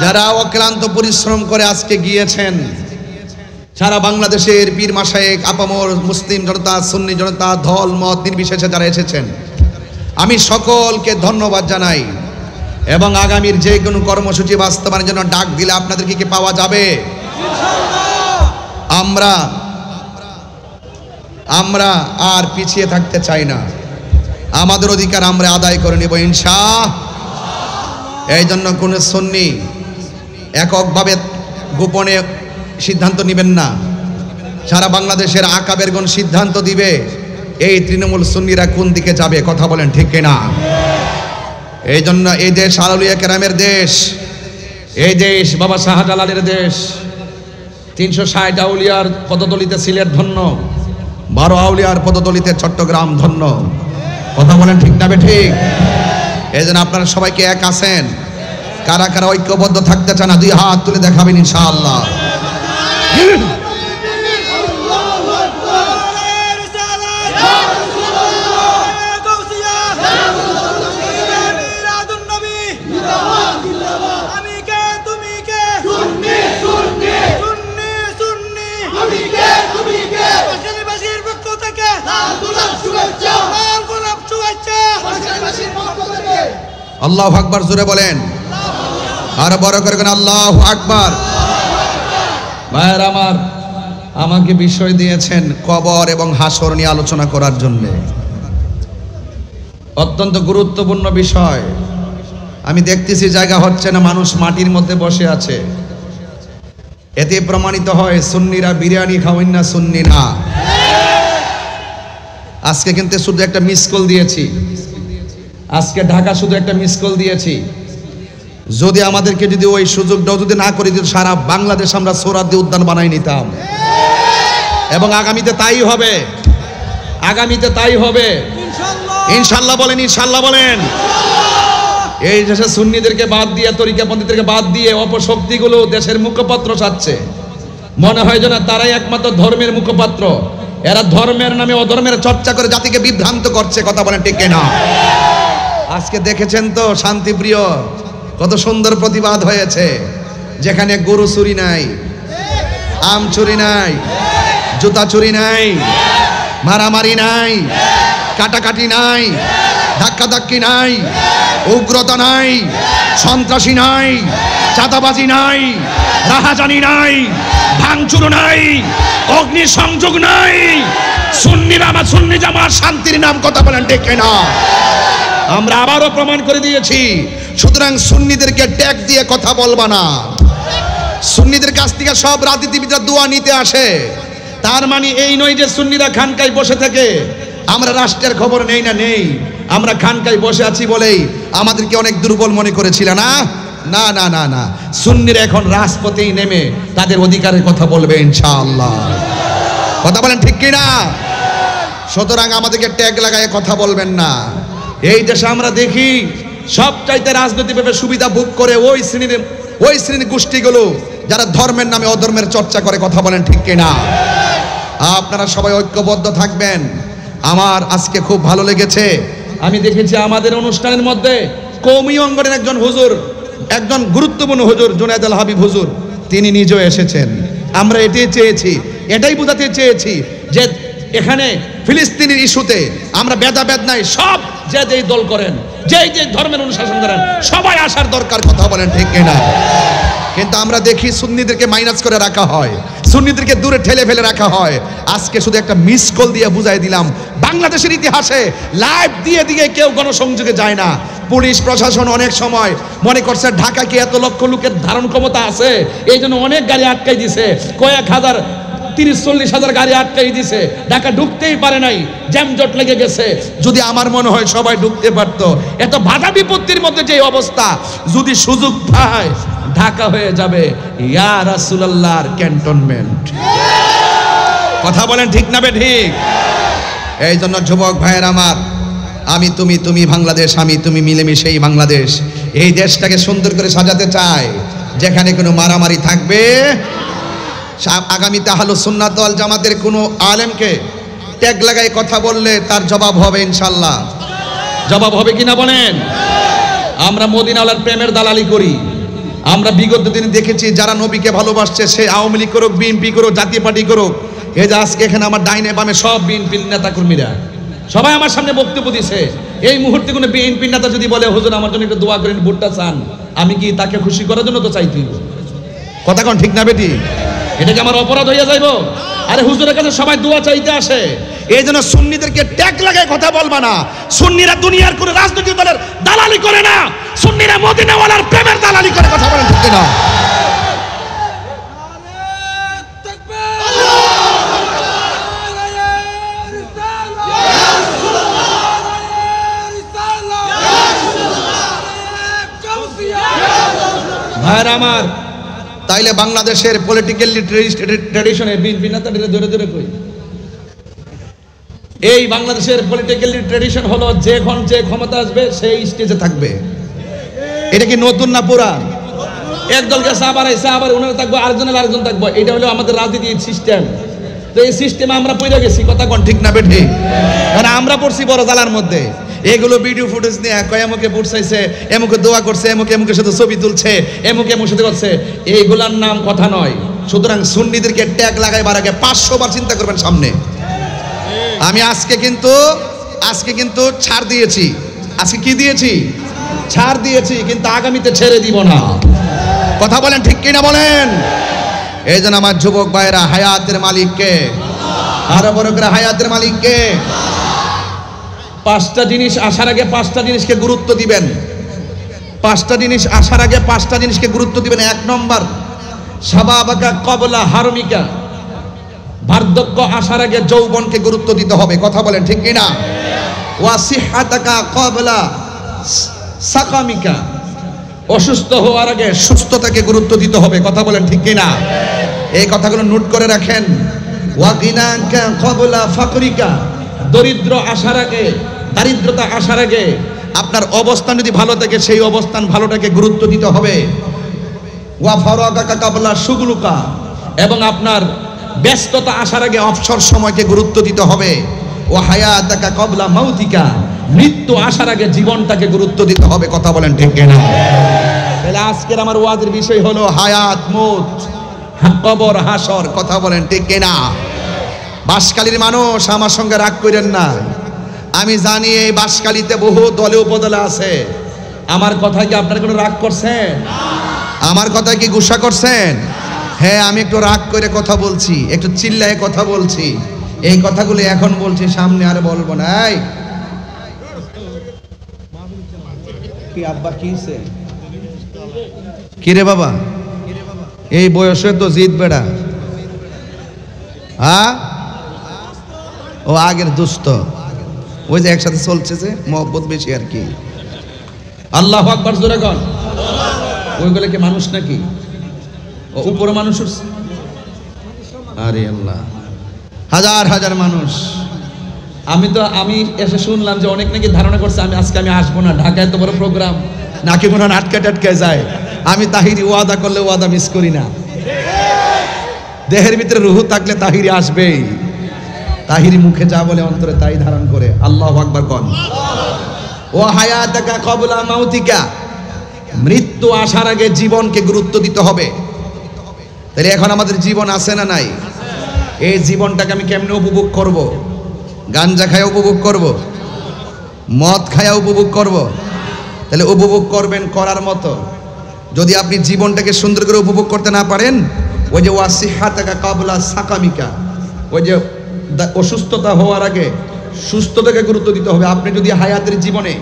যারা অক্লান্ত পরিশ্রম করে আজকে গিয়েছেন, সারা বাংলাদেশের পীর মাশায়েখ, আপামর মুসলিম জনতা, সুন্নি জনতা, দল মত নির্বিশেষে যারা এসেছেন, আমি সকলকে ধন্যবাদ জানাই। এবং আগামীর যে কোনো কর্মসূচি বাস্তবায়নের জন্য ডাক দিলে আপনাদেরকে কি পাওয়া যাবে? আমরা আর পিছিয়ে থাকতে চাই না। আমাদের অধিকার আমরা আদায় করে নেব ইনশাআল্লাহ। এই জন্য কোন সুন্নি এককভাবে গোপনে সিদ্ধান্ত নেবেন না। সারা বাংলাদেশের আকাবেরগণ সিদ্ধান্ত দিবে এই তৃণমূল সুন্নিরা কোন দিকে যাবে। কথা বলেন ঠিক কিনা? এই জন্য এই দেশ আউলিয়া কেরামের দেশ, এই দেশ বাবা শাহজালালের দেশ। 360 আউলিয়ার পদতলিতে সিলেট ধন্য, 12 আউলিয়ার পদতলিতে চট্টগ্রাম ধন্য। কথা বলেন ঠিক না ঠিক? এই জন্য আপনারা সবাইকে এক আছেন। কারা কারা ঐক্যবদ্ধ থাকতে চান, 2 হাত তুলে দেখাবেন ইনশাআল্লাহ। আল্লাহু আকবার জোরে বলেন, আর বড় করে বলেন আল্লাহু আকবার। ভাইয়ের আমার, আমাকে বিষয় দিয়েছেন কবর এবং হাসর নিয়ে আলোচনা করার জন্য। অত্যন্ত গুরুত্বপূর্ণ বিষয়। আমি দেখতেছি জায়গা হচ্ছে না, মানুষ মাটির মধ্যে বসে আছে। এতে প্রমাণিত হয় সুন্নিরা বিরিয়ানি খাওয়েন না, সুন্নি না। আজকে কিন্তু শুধু একটা মিস কল দিয়েছি, আজকে ঢাকা শুধু একটা মিস কল দিয়েছি। যদি আমাদেরকে যদি ওই সুযোগটাও যদি না করে দিত, সারা বাংলাদেশ আমরা সোহরাওয়ার্দী উদ্যান বানাই নিতাম। এবং আগামীতে তাই হবে, আগামীতে তাই হবে ইনশাল্লাহ। বলেন ইনশাল্লাহ বলেন। এই দেশে সুন্নিদেরকে বাদ দিয়ে, তরিকাপন্থীদেরকে বাদ দিয়ে অপশক্তিগুলো দেশের মুখপাত্র চাচ্ছে। মনে হয় যেন তারাই একমাত্র ধর্মের মুখপাত্র। এরা ধর্মের নামে অধর্মের চর্চা করে জাতিকে বিভ্রান্ত করছে। কথা বলেন ঠিক কিনা? আজকে দেখেছেন তো শান্তিপ্রিয় কত সুন্দর প্রতিবাদ হয়েছে, যেখানে গরু চুরি নাই, আম চুরি নাই, জুতা চুরি নাই, মারামারি নাই, কাটাকাটি নাই, ধাক্কাধাক্কি নাই, উগ্রতা নাই, সন্ত্রাসী নাই, চাঁদাবাজি নাই, রাহাজানি নাই, ভাঙচুর নাই, অগ্নি সংযোগ নাই। সুন্নিরা আমার সুন্নি জামাত শান্তির নাম। কথা বলেন ঠিক কিনা? আমরা আবারও প্রমাণ করে দিয়েছি। সুতরাং সুন্নিদেরকে ট্যাগ দিয়ে কথা বলবা না। সুন্নিদের কাছ থেকে সব রাজনীতিবিদরা দোয়া নিতে আসে। তার মানে এই নয় যে সুন্নিরা খানকায় বসে থাকে আমরা রাষ্ট্রের খবর নেই না, নেই। আমরা খানকায় বসে আছি বলেই আমাদেরকে অনেক দুর্বল মনে করেছিল না। না না না না, সুন্নিরা এখন রাজপথেই নেমে তাদের অধিকারের কথা বলবে ইনশাআল্লাহ। কথা বলেন ঠিক কিনা? সুতরাং আমাদেরকে ট্যাগ লাগায় কথা বলবেন না। এই দেশে আমরা দেখি সব চাইতে রাজনৈতিকভাবে সুবিধা ভোগ করে ওই শ্রেণীর গোষ্ঠীগুলো যারা ধর্মের নামে অধর্মের চর্চা করে। কথা বলেন ঠিক কিনা? আপনারা সবাই ঐক্যবদ্ধ থাকবেন। আমার আজকে খুব ভালো লেগেছে, আমি দেখেছি আমাদের অনুষ্ঠানের মধ্যে কওমি অঙ্গনের একজন হুজুর, একজন গুরুত্বপূর্ণ হুজুর জুনায়েদ আল হাবিব হুজুর, তিনি নিজেও এসেছেন। আমরা এটাই চেয়েছি, এটাই বোঝাতে চেয়েছি যে এখানে ফিলিস্তিনের ইস্যুতে আমরা ভেদাভেদ নাই। সব যে যেই দল করেন, যেই যে ধর্মের অনুশাসন করেন, সবাই আসার দরকার। কথা বলেন ঠিক কিনা? কিন্তু আমরা দেখি সুন্নিদেরকে মাইনাস করে রাখা হয়, সুন্নিদেরকে দূরে ঠেলে ফেলে রাখা হয়। আজকে শুধু একটা মিস কল দিয়ে বুঝাই দিলাম, বাংলাদেশের ইতিহাসে লাইভ দিয়ে দিয়ে কেউ গণসংযোগে যায় না। পুলিশ প্রশাসন অনেক সময় মনে করছে ঢাকা কি এত লক্ষ লোকের ধারণ ক্ষমতা আছে, এই জন্য অনেক গাড়ি আটকাই দিছে, কয়েক হাজার 30-40 হাজার গাড়ি আটকাই দিছে, ঢাকা ঢুকতেই পারে নাই, জ্যামজট লেগে গেছে। যদি আমার মনে হয় সবাই ঢুকতে পারতো। এত বাধা বিপত্তির মধ্যে যে অবস্থা, যদি সুযোগ পায় ঢাকা হয়ে যাবে ইয়া রাসূলুল্লাহর ক্যান্টনমেন্ট। কথা বলেন ঠিক না বে ঠিক? এই জন্য যুবক ভাইয়ের আমার, আমি তুমি, তুমি বাংলাদেশ, আমি তুমি মিলেমিশেই বাংলাদেশ। এই দেশটাকে সুন্দর করে সাজাতে চাই, যেখানে কোনো মারামারি থাকবে। আগামীতে আহলুস সুন্নাত ওয়াল জামাতের কোনো আলেমকে ট্যাগ লাগায় কথা বললে তার জবাব হবে ইনশাআল্লাহ। জবাব হবে কিনা বলেন? আমরা মদিনাওয়ালার প্রেমের দালালি করি। আমরা বিগত দিনে দেখেছি যারা নবীকে ভালোবাসছে, সে আওয়ামী লীগ করুক, বিএনপি করুক, জাতীয় পার্টি করুক, এই যে আজকে এখানে আমার ডাইনে বামে সব বিএনপির নেতা কর্মীরা সবাই আমার সামনে বক্তব্য দিছে। এই মুহূর্তে কোনো বিএনপি নেতা যদি বলে হুজুর আমার জন্য একটু দোয়া করেন, ভোটটা চান, আমি কি তাকে খুশি করার জন্য তো চাইতেই? কথা কোন ঠিক না বেটি? এটা কি আমার অপরাধ হইয়া যাইব? আরে হুজুরের কাছে সবাই দোয়া চাইতে আসে। এই জন্য সুন্নিদেরকে ট্যাগ লাগায় কথা বলবা না। সুন্নিরা দুনিয়ার কোনো রাজনৈতিক দলের দালালি করে না, সুন্নিরা মদিনাওয়ালার প্রেমের দালালি করে। কথা বলেন ঠিক না? ভাইরা আমার, তাইলে বাংলাদেশের পলিটিক্যাল ট্র্যাডিশনে বিএনপি নেতাদের ধরে ধরে কই, এই বাংলাদেশের পলিটিক্যাল ট্র্যাডিশন হলো যখন যে ক্ষমতা আসবে সেই স্টেজে থাকবে। এটা কি নতুন না পুরান? একদল গেছে আবার এসে আবার ওনারা থাকবো, আরেকজন থাকবো। এটা হলো আমাদের রাজনীতির সিস্টেম। তো এই সিস্টেমে আমরা পড়ে গেছি। কথা কোন ঠিক না বেঠি? কারণ আমরা পড়ছি বড় জালার মধ্যে। এগুলো ভিডিও ফুটেজ নিয়ে কয় এমুকে ভোট চাইছে, এমুকে দোয়া করছে, এমুকের সাথে ছবি তুলছে, এমুকের সাথে করছে, এইগুলার নাম কথা নয়। সুতরাং সুন্নিদেরকে ট্যাগ লাগাইবার আগে 500 বার চিন্তা করবেন সামনে। আমি আজকে কিন্তু ছাড় দিয়েছি। আজকে কি দিয়েছি? ছাড় দিয়েছি, কিন্তু আগামীতে ছেড়ে দিব না। কথা বলেন ঠিক কিনা বলেন? এই জন্য আমার যুবক ভাইরা, হায়াতের মালিককে, আরো বড় করে হায়াতের মালিককে। পাঁচটা জিনিস আসার আগে পাঁচটা জিনিসকে গুরুত্ব দিবেন। পাঁচটা জিনিস আসার আগে পাঁচটা জিনিসকে গুরুত্ব দিবেন। এক নম্বর, শাবাবাকা ক্বাবলা হারমিকা, বার্ধক্য আসার আগে যৌবনকে গুরুত্ব দিতে হবে। কথা বলেন ঠিক কিনা? ওয়া সিহহাতাকা ক্বাবলা সাকামিকা, অসুস্থ হওয়ার আগে সুস্থতাকে গুরুত্ব দিতে হবে। কথা বলেন ঠিক কিনা? এই কথাগুলো নোট করে রাখেন। ওয়া গিনাকা ক্বাবলা ফাকরিকা, দরিদ্র আসার আগে, দারিদ্রতা আসার আগে আপনার অবস্থান যদি ভালো থাকে সেই অবস্থান ভালোটাকে গুরুত্ব দিতে হবে। ওয়া ফারাগাকা ক্বাবলা শুগলুকা, এবং আপনার ব্যস্ততা আসার আগে অবসর সময়কে গুরুত্ব দিতে হবে। ও হায়াতাকা ক্বাবলা মাউতিকা, মৃত্যু আসার আগে জীবনটাকে গুরুত্ব দিতে হবে। কথা বলেন ঠিক কিনা? তাহলে আজকের আমার ওয়াজের বিষয় হলো হায়াত, মউত, কবর, হাসর। কথা বলেন ঠিক কিনা? বাঁশখালীর মানুষ, আমার সঙ্গে রাগ করেন না। আমি জানি এই বাঁশখালীতে বহু দলে উপদলে আছে। আমার কথায় কি আপনারা কোনো রাগ করছেন? আমার কথায় কি গুসা করছেন? হ্যাঁ, আমি একটু রাগ করে কথা বলছি, একটু চিল্লায় কথা বলছি। এই কথাগুলো এখন বলছি, সামনে আর বলবো না। এই কি আব্বা কিছে? কি রে বাবা, এই বয়সে তো জিদ বেড়া। হ্যাঁ, ও আগের দুষ্ট, ওই যে একসাথে চলছে, যে মহব্বত বেশি আর কি। আল্লাহু আকবার জোরে কর। ওইগুলো কি মানুষ নাকি? ও উপরে মানুষ উঠছে। আরে আল্লাহ, হাজার হাজার মানুষ। আমি এসে শুনলাম যে অনেক নাকি ধারণা করছে আজকে আমি আসবো না, ঢাকায় তো বড় প্রোগ্রাম, নাকি মনে হয় আটকে টাটকে যায়। আমি তাহিরি ওয়াদা করলে ওয়াদা মিস করি না। দেহের ভিতরে রুহু থাকলে তাহিরি আসবেই। তাহিরি মুখে যা বলে অন্তরে তাই ধারণ করে। আল্লাহু আকবার কোন। ও হায়াতাকা ক্বাবলা মাউতিকা, মৃত্যু আসার আগে জীবনকে গুরুত্ব দিতে হবে। তাহলে এখন আমাদের জীবন আছে না নাই? এই জীবনটাকে আমি কেমনে উপভোগ করব? গাঞ্জা খায়া উপভোগ করব? মদ খায়া উপভোগ করব? তাহলে উপভোগ করবেন করার মতো। যদি আপনি জীবনটাকে সুন্দর করে উপভোগ করতে না পারেন, ওই যে ওয়াসিহাতাকা ক্বাবলা সাকামিকা, ওই যে অসুস্থতা হওয়ার আগে সুস্থতাকে গুরুত্ব দিতে হবে। আপনি যদি হায়াতের জীবনে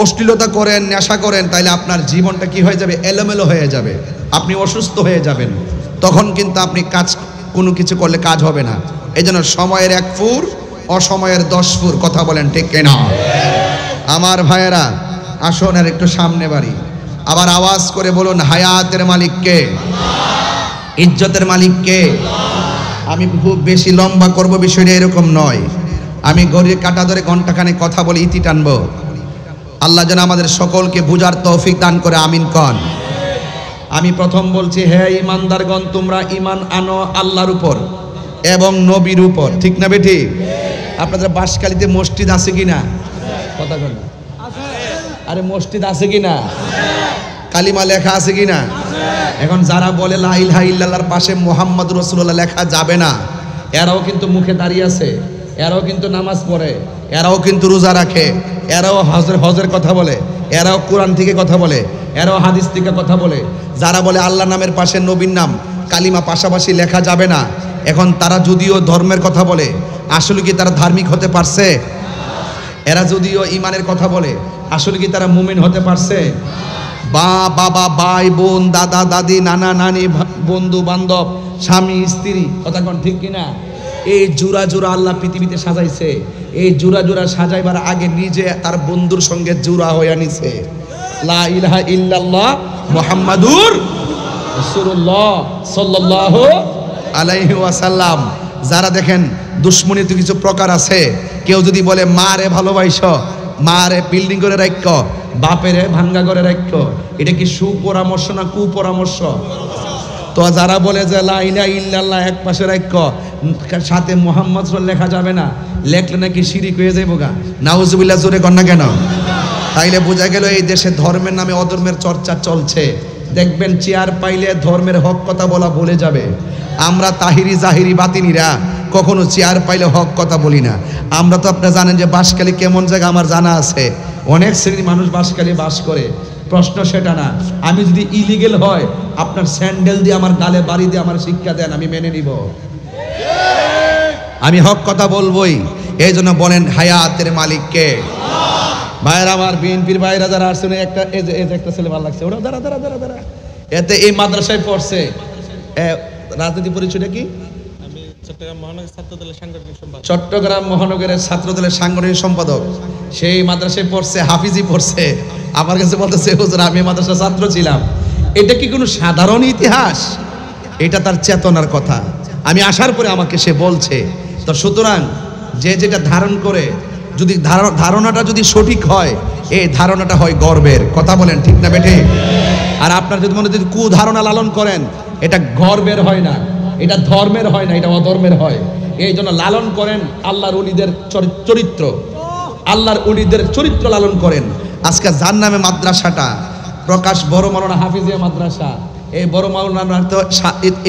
অশ্লীলতা করেন, নেশা করেন, তাহলে আপনার জীবনটা কি হয়ে যাবে? এলোমেলো হয়ে যাবে, আপনি অসুস্থ হয়ে যাবেন। তখন কিন্তু আপনি কোনো কিছু করলে কাজ হবে না। এই জন্য সময়ের 1 ফুর, অসময়ের 10 ফুর। কথা বলেন ঠিক কিনা? আমার ভাইয়েরা, আসুন আর একটু সামনে বাড়ি, আবার আওয়াজ করে বলুন, হায়াতের মালিক কে? ইজ্জতের মালিক কে? আমি খুব বেশি লম্বা করব, বিষয়টা এরকম নয়। আমি ঘড়ির কাঁটা ধরে ঘন্টাখানে কথা বলে ইতি টানবো। আল্লাহ যেন আমাদের সকলকে বুঝার তৌফিক দান করে, আমিন কন। আমি প্রথম বলছি, হে ইমানদারগণ, তোমরা ঈমান আনো আল্লাহর উপর এবং নবীর উপর। ঠিক না বেঠি? আপনাদের বাঁশখালীতে মসজিদ আছে কিনা? কথা বল। আরে মসজিদ আছে কিনা? কালিমা লেখা আছে কিনা? এখন যারা বলে লা ইলাহা ইল্লাল্লাহর পাশে মুহাম্মাদুর রাসূলুল্লাহ লেখা যাবে না, এরাও কিন্তু মুখে দাঁড়িয়ে আছে, এরাও কিন্তু নামাজ পড়ে, এরাও কিন্তু রোজা রাখে, এরাও হজের কথা বলে, এরাও কোরআন থেকে কথা বলে, এরাও হাদিস থেকে কথা বলে। যারা বলে আল্লাহ নামের পাশে নবীর নাম কালিমা পাশাপাশি লেখা যাবে না, এখন তারা যদিও ধর্মের কথা বলে, আসলে কি তারা ধার্মিক হতে পারছে? এরা যদিও ইমানের কথা বলে, আসলে কি তারা মুমিন হতে পারছে? বাবা, ভাই, বোন, দাদা, দাদি, নানা, নানি, বন্ধু বান্ধব, স্বামী, স্ত্রী, কথা কোন ঠিক কিনা? এই জোড়া জোড়া আল্লাহ পৃথিবীতে সাজাইছে। এই জোড়া জোড়া সাজাইবার আগে নিজে তার বন্ধুর সঙ্গে জোড়া হয়ে নিছে। লা ইলাহা ইল্লাল্লাহ মুহাম্মাদুর রাসূলুল্লাহ সাল্লাল্লাহু আলাইহি ওয়াসাল্লাম। যারা দেখেন দুশ্মনী তো কিছু প্রকার আছে। কেউ যদি বলে মা রে ভালোবাসো, মা রে বিল্ডিং করে রাখো, বাপেরে ভাঙ্গা করে রাখো, এটা কি সুপরামর্শ না কুপরামর্শ? তো যারা বলে যে লা ইলাহা ইল্লাল্লাহ এক পাশে রাখো, সাথে মুহাম্মদ লেখা যাবে না, লেখলে নাকি শিরিক হয়ে যাইব গা। নাউজুবিল্লাহ, জোরে কর না কেন? তাইলে বোঝা গেল এই দেশে ধর্মের নামে অধর্মের চর্চা চলছে। দেখবেন চেয়ার পাইলে ধর্মের হক কথা বলা ভুলে যাবে। আমরা তাহিরি জাহিরি বাতিনিরা কখনো চেয়ার পাইলে হক কথা বলি না। আমরা তো আপনারা জানেন যে বাঁশখালী কেমন জায়গা আমার জানা আছে। অনেক শ্রেণীর মানুষ বাসকালে বাস করে, প্রশ্ন সেটা না। আমি যদি ইলিগেল হয় আপনার স্যান্ডেল দিয়ে আমার গালে বাড়ি দিয়ে আমার শিক্ষা দেন, আমি মেনে নিব, আমি হক কথা বলবোই। এই জন্য বলেন হায়াতের মালিককে। ভাইরা আমার, বিএনপির ভাইরা যারা আসছে, একটা একটা ছেলে ভালো লাগছে, ওরা দাঁড়া দাঁড়া দাঁড়া দাঁড়া, এতে এই মাদ্রাসায় পড়ছে। রাজনীতি পরিচয়টা কি? চট্টগ্রাম মহানগরের ছাত্রদলের সাংগঠনিক সম্পাদক। সেই মাদ্রাসায় পড়ছে, হাফিজি পড়ছে। আমার কাছে বলতেছে, হুজুর আমি মাদ্রাসার ছাত্র ছিলাম। এটা কি কোনো সাধারণ ইতিহাস? এটা তার চেতনার কথা। আমি আসার পরে আমাকে সে বলছে। তো সুতরাং যে যেটা ধারণ করে, যদি ধারণাটা যদি সঠিক হয়, এই ধারণাটা হয় গর্বের। কথা বলেন ঠিক না বেঠে? আর আপনার যদি মনে যদি কুধারণা লালন করেন, এটা গর্বের হয় না, এটা ধর্মের হয় না, এটা অধর্মের হয়। এই জন্য লালন করেন আল্লাহর ওলিদের চরিত্র, আল্লাহর ওলিদের চরিত্র লালন করেন। আজকে যার নামে মাদ্রাসাটা প্রকাশ বড় মাওলানা হাফিজিয়া মাদ্রাসা, এই বড় মাওলানা তো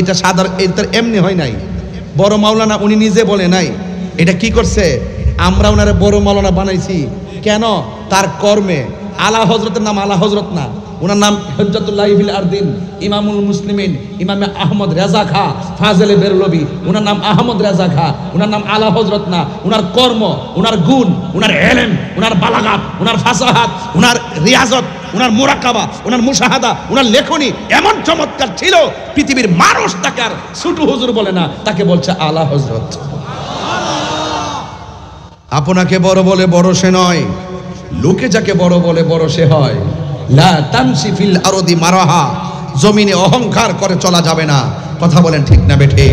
এটা সাধারণ, এটা এমনি হয় নাই। বড় মাওলানা উনি নিজে বলে নাই, এটা কি করছে, আমরা ওনারে বড় মাওলানা বানাইছি। কেন? তার কর্মে। আলা হজরতের নাম আলা হজরত না, ওনার নাম হুজ্জাতুল্লাহ ফিল আরদিন, ইমামুল মুসলিমিন, ইমামে আহমদ রেজা খা ফাজেলে বেরলভী, ওনার নাম আহমদ রেজা খা, ওনার নাম আলা হজরত না। ওনার কর্ম, ওনার গুণ, ওনার এলেম, ওনার বালাগাত, ওনার ফাসাহাত, ওনার রিয়াজত, ওনার মুরাকাবা, ওনার মুশাহাদা, ওনার লেখনী এমন চমৎকার ছিল, পৃথিবীর মানুষ তাকে আর ছোট হুজুর বলে না, তাকে বলছে আলা হজরত। আপনাকে বড় বলে বড় সে নয়, লোকে যাকে বড় বলে বড় সে হয়। লা তামশি ফিল আরদি মারাহা, জমিনে অহংকার করে চলা যাবে না। কথা বলেন ঠিক না বেঠে?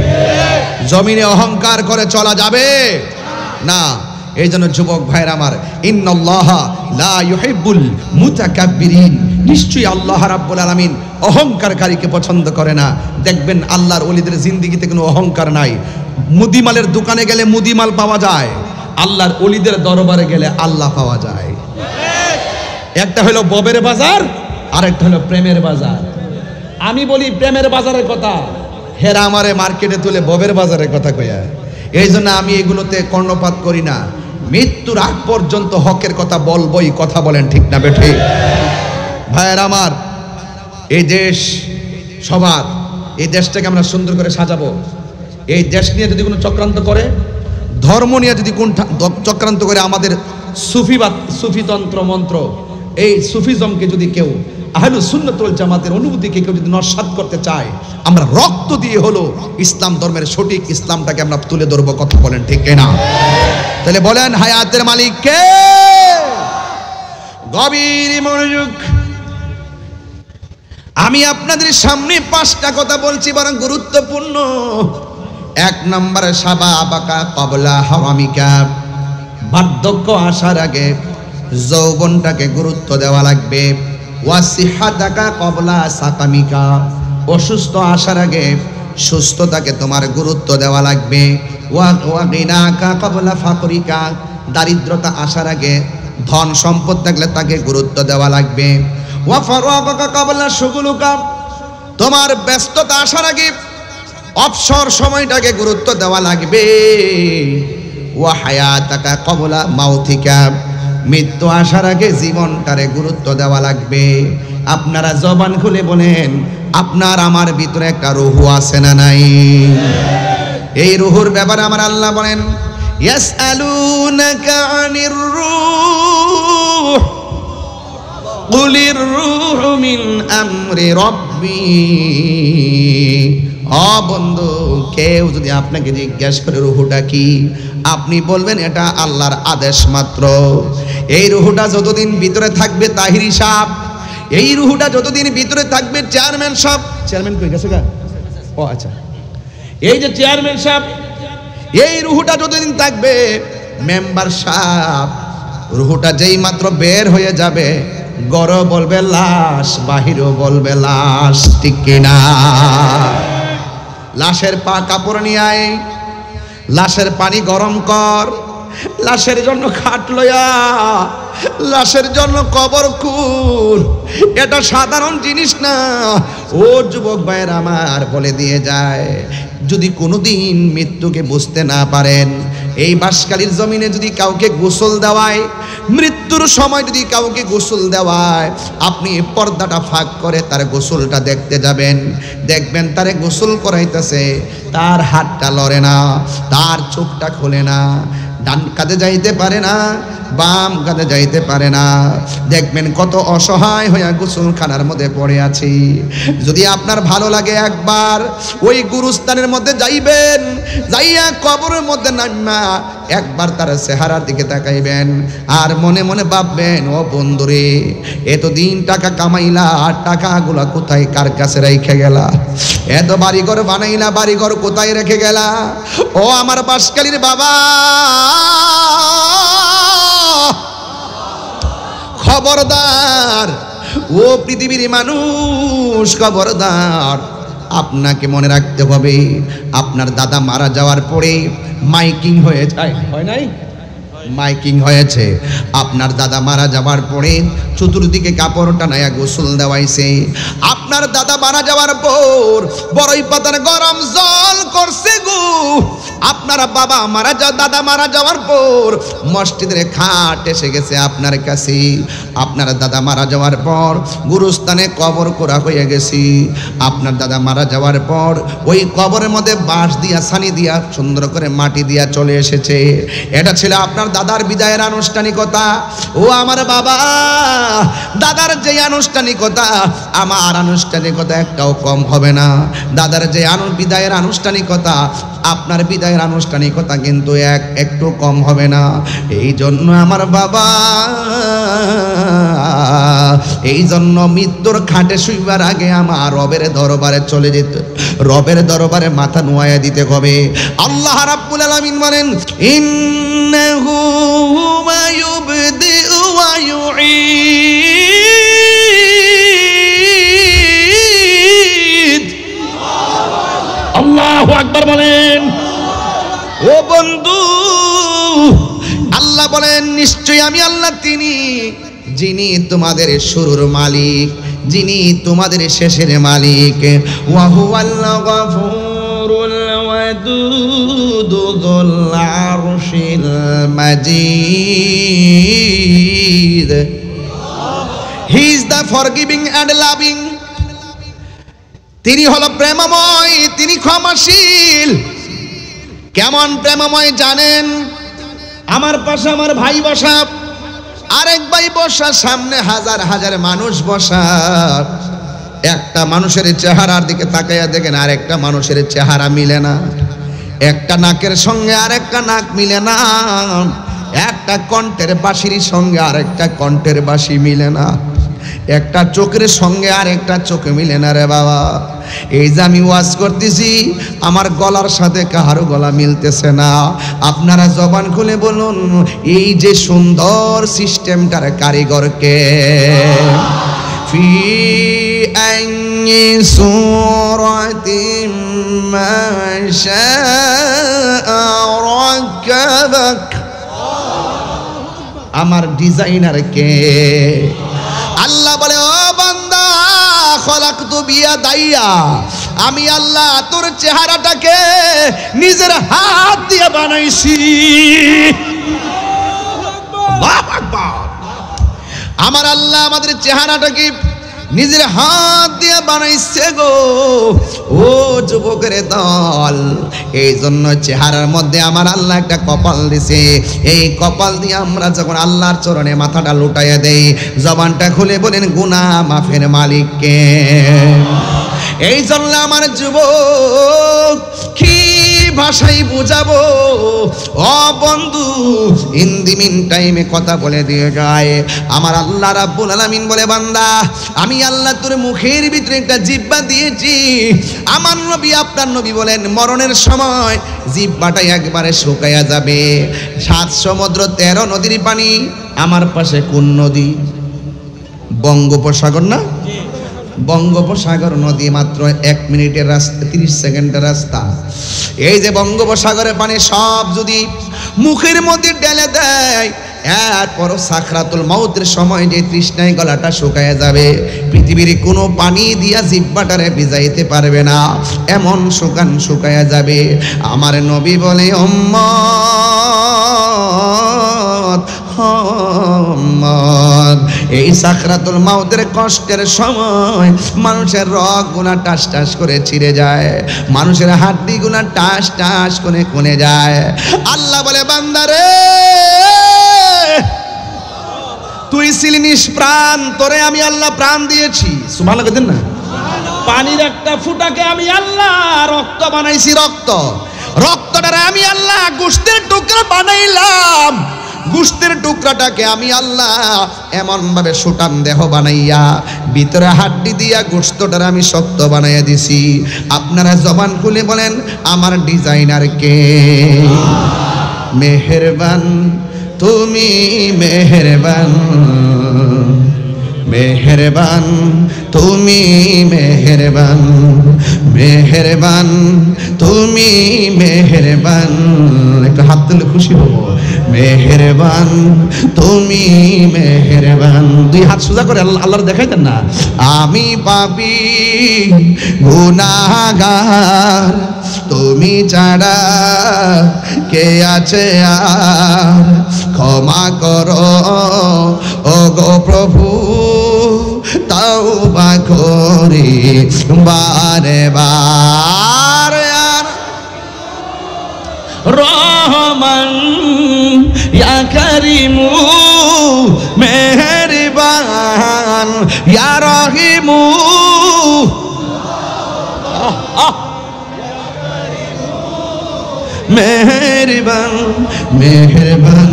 জমিনে অহংকার করে চলা যাবে না। এই জন্য যুবক ভাইরা আমার, ইন্নাল্লাহা লা ইউহিব্বুল মুতাকাব্বিরিন, নিশ্চয়ই আল্লাহ রাব্বুল আলামিন অহংকারকারীকে পছন্দ করে না। দেখবেন আল্লাহর ওলিদের জিন্দেগিতে কোনো অহংকার নাই। মুদিমালের দোকানে গেলে মুদিমাল পাওয়া যায়, আল্লাহর ওলিদের দরবারে গেলে আল্লাহ পাওয়া যায়। একটা হলো ববের বাজার, আর একটা হলো প্রেমের বাজার। আমি বলি প্রেমের বাজারের কথা, হেরা আমারে মার্কেটে তুলে ববের বাজারের কথা কইয়া। এই জন্য আমি এগুলোতে কর্ণপাত করি না। মৃত্যুর আগ পর্যন্ত হকের কথা বলবই। কথা বলেন ঠিক না বেঠে? ভাইয়ের আমার, এই দেশ সবার, এই দেশটাকে আমরা সুন্দর করে সাজাবো। এই দেশ নিয়ে যদি কোনো চক্রান্ত করে, ধর্ম নিয়ে যদি কোন চক্রান্ত করে, আমাদের সুফিতন্ত্র মন্ত্র, এই সুফিজমকে যদি কেউ, আহলুস সুন্নাত ওয়াল জামাতের অনুভূতিকে কেউ যদি নস্যাৎ করতে চায়, আমরা রক্ত দিয়ে হলো ইসলাম ধর্মের সঠিক ইসলামটাকে আমরা তুলে ধরবো। কথা বলেন ঠিক না? তাহলে বলেন হায়াতের মালিক কে? গভীর মনোযোগ। আমি আপনাদের সামনে 5টা কথা বলছি, বড় গুরুত্বপূর্ণ। 1 নম্বরে শাবাবাকা ক্বাবলা হারামিকা, বার্ধক্য আসার আগে যৌবনটাকে গুরুত্ব দেওয়া লাগবে। ওয়াসিহাতাকা ক্বাবলা সাকামিকা, অসুস্থ আসার আগে সুস্থতাকে তোমার গুরুত্ব দেওয়া লাগবে। ওয়াগিনাকা ক্বাবলা ফাকরিকা, দারিদ্রতা আসার আগে ধন সম্পদ থাকলে তাকে গুরুত্ব দেওয়া লাগবে। ওয়াফারাগাকা ক্বাবলা শুগুলুকা, তোমার ব্যস্ততা আসার আগে অবসর সময়টাকে গুরুত্ব দেওয়া লাগবে। ওয়া হায়াতাকা ক্বাবলা মাউতিকা, মৃত্যু আসার আগে জীবনটারে গুরুত্ব দেওয়া লাগবে। আপনারা জবান খুলে বলেন, আপনার আমার ভিতরে একটা রূহ আছে না নাই? এই রূহের ব্যাপারে আমার আল্লাহ বলেন, ইয়াসআলুনাকা আনির রূহ কুলির রূহু মিন আমরি রাব্বি। ও বন্ধু, কেউ যদি আপনাকে জিজ্ঞাসা করে রূহটা কি, আপনি বলবেন এটা আল্লাহর আদেশ মাত্র। এই রূহটা যতদিন ভিতরে থাকবে তাহিরি সাহেব, এই রূহটা যতদিন ভিতরে থাকবে চেয়ারম্যান সাহেব, চেয়ারম্যান কই গেছে গা? ও আচ্ছা, এই যে চেয়ারম্যান সাহেব, এই রূহটা যতদিন থাকবে মেম্বার সাহেব, রূহটা যেই মাত্র বের হয়ে যাবে, গরও বলবে লাশ, বাহিরও বলবে লাশ। ঠিক কিনা? লাশের পা কাপড় নিয়ে আয়, লাশের পানি গরম কর, লাশের জন্য খাট লয়া, লাশের জন্য কবর খুঁড়। এটা সাধারণ জিনিস না। ও যুবক ভাইয়ের আমার, বলে দিয়ে যায়, যদি কোনোদিন মৃত্যুকে বুঝতে না পারেন, এই বাঁশখালীর জমিনে যদি কাউকে গোসল দেওয়ায়, মৃত্যুর সময় যদি কাউকে গোসল দেওয়ায় আপনি পর্দাটা ফাঁক করে তার গোসলটা দেখতে যাবেন, দেখবেন তারে গোসল করাইতেছে, তার হাতটা লড়ে না, তার চোখটা খোলে না, ডান কাঁধে যাইতে পারে না, বাম কাঁধে যাইতে পারে না, দেখবেন কত অসহায় হইয়া গোসলখানার মধ্যে পড়ে আছি। যদি আপনার ভালো লাগে একবার ওই গুরুস্থানের মধ্যে যাইবেন, যাইয়া কবরের মধ্যে নামা একবার তার চেহারার দিকে তাকাইবেন আর মনে মনে ভাববেন, ও বন্ধুরে এতদিন টাকা কামাইলা, টাকাগুলা কোথায় কার কাছে রেখে গেলা? এত বাড়িঘর বানাইলা, বাড়িঘর কোথায় রেখে গেলা? ও আমার বাঁশখালীর বাবা, খবরদার ও পৃথিবীর মানুষ, খবরদার, আপনাকে মনে রাখতে হবে আপনার দাদা মারা যাওয়ার পরে মাইকিং হয়ে যায়, হয় নাই? মাইকিং হয়েছে। আপনার দাদা মারা যাওয়ার পরে চতুর্দিকে কাপড় টানায়া গোসল দেওয়াইছে। আপনার দাদা মারা যাওয়ার পর বড়ই পাতার গরম জল করছে গো। আপনার বাবা দাদা মারা যাওয়ার পর মসজিদের খাট এসে গেছে আপনার কাছে। আপনার দাদা মারা যাওয়ার পর গুরুস্থানে কবর করা হয়ে গেছে। আপনার দাদা মারা যাওয়ার পর ওই কবরের মধ্যে বাঁশ দিয়া, ছানি দিয়া, সুন্দর করে মাটি দিয়া চলে এসেছে। এটা ছিল আপনার দাদার বিদায়ের আনুষ্ঠানিকতা। ও আমার বাবা, দাদার যে আনুষ্ঠানিকতা, আমার আনুষ্ঠানিকতা একটাও কম হবে না। দাদার যে বিদায়ের আনুষ্ঠানিকতা, আপনার বিদায়ের আনুষ্ঠানিকতা কিন্তু একটু কম হবে না। এই জন্য আমার বাবা, এই জন্য মৃত্যুর খাটে শুইবার আগে আমার রবের দরবারে চলে যেতে, রবের দরবারে মাথা নোয়াইয়া দিতে হবে। আল্লাহ রাব্বুল আলামিন বলেন, ইন্নাহু হুয়া ইউবদিউ ওয়া ইউঈদ। আল্লাহু আকবার বলেন। ও বন্ধু, আল্লাহ বলেন, নিশ্চয়ই আমি আল্লাহ তিনি যিনি তোমাদের শুরুর মালিক, যিনি তোমাদের শেষের মালিক। ওয়া হুয়াল গফুরুল ওয়াদুদ যুল আরশিল মাজিদ। He is the forgiving and loving. তিনি হলো প্রেমময়, তিনি ক্ষমাশীল। কেমন প্রেমময় জানেন? আমার পাশে আমার ভাই বসা, আরেক ভাই বসা, সামনে হাজার হাজার মানুষ বসা। একটা মানুষের চেহারার দিকে তাকাইয়া দেখেন আরেকটা মানুষের চেহারা মিলে না। একটা নাকের সঙ্গে আরেকটা নাক মিলে না। একটা কণ্ঠের বাঁশির সঙ্গে আরেকটা কণ্ঠের বাঁশি মিলে না। একটা চোখের সঙ্গে আরেকটা চোখ মিলে না রে বাবা। এই যে আমি ওয়াজ করতেছি, আমার গলার সাথে কাহারও গলা মিলতেছে না। আপনারা জবান খুলে বলুন, এই যে সুন্দর সিস্টেমটার কারিগরকে। ফি আইয়ি সূরাতিন মা শাআ রাকাবাক। আমার ডিজাইনার কে? আল্লাহ বলে, ও বান্দা, খলাকতু বিয়াদাইয়া, আমি আল্লাহ তোর চেহারাটাকে নিজের হাত দিয়ে বানাইছি। আল্লাহু আকবার। আমার আল্লাহ আমাদের চেহারাটাকে নিজের হাত দিয়ে বানাইছে গো। ও যুবকের দল, এই জন্য চেহারার মধ্যে আমার আল্লাহ একটা কপাল দিছে। এই কপাল দিয়ে আমরা যখন আল্লাহর চরণে মাথাটা লুটাইয়া দেই, জবানটা খুলে বলেন, গুনাহ মাফের মালিককে। এই জন্য আমার যুবক, কি ভাষাই বুঝাবো? ও বন্ধু, ইন দি মিন টাইমে কথা বলে দিয়ে যায়। আমার আল্লাহ রাব্বুল আলামিন বলে, বান্দা, আমি আল্লাহ তোর মুখের ভিতরে একটা জিহ্বা দিয়েছি। আমার নবী, আপনার নবী বলেন, মরণের সময় জিহ্বাটাই একবারে শুকাইয়া যাবে। 7 সমুদ্র 13 নদীর পানি। আমার পাশে কোন নদী? বঙ্গোপসাগর না? বঙ্গোপসাগর নদী মাত্র 1 মিনিটের রাস্তা, 30 সেকেন্ডের রাস্তা। এই যে বঙ্গোপসাগরের পানি সব যদি মুখের মধ্যে ঢেলে দেয়, এরপরও সাকরাতুল মাউতের সময় যে তৃষ্ণায় গলাটা শুকায় যাবে, পৃথিবীর কোনো পানি দিয়া জিহ্বাটারে ভিজাইতে পারবে না, এমন শুকায় যাবে। আমার নবী বলে, মুহাম্মদ। এই সাকরাতুল মাউতের কষ্টের সময় মানুষের রগগুনা টাস টাস করে ছিঁড়ে যায়, মানুষের হাড্ডিগুনা টাস টাস করে কমে যায়। আল্লাহ বলে, বান্দারে তুই ছিলি নিষ্প্রাণ, তোরে আমি আল্লাহ প্রাণ দিয়েছি। সুবহানাল্লাহ বলেন না? পানির একটা ফুটাকে আমি আল্লাহ রক্ত বানাইছি, রক্তটারে আমি আল্লাহ গোশতের টুকরা বানাইলাম, গোশতের টুকরাটাকে আমি আল্লাহ এমন ভাবে সুটাম দেহ বানাইয়া ভিতরে হাড্ডি দিয়া গোশতটারে আমি শক্ত বানাইয়া দিছি। আপনারা জবান খুলে বলেন, আমার ডিজাইনার কে? মেহেরবান তুমি মেহেরবান, মেহেরবান তুমি মেহেরবান, মেহেরবান তুমি মেহেরবান। একটু হাত তুলে খুশি হব। মেহেরবান তুমি মেহেরবান। দুই হাত সোজা করে আল্লাহর দেখাইতেন না? আমি পাপী গুনাহগার, তুমি ছাড়া কে আছে আর, ক্ষমা করো ও গো প্রভু, তাওবা করি বারে বার। রহমান ইয়া করিমু মেহেরবান ইয়া রহিমু, মেহেরবান মেহেরবান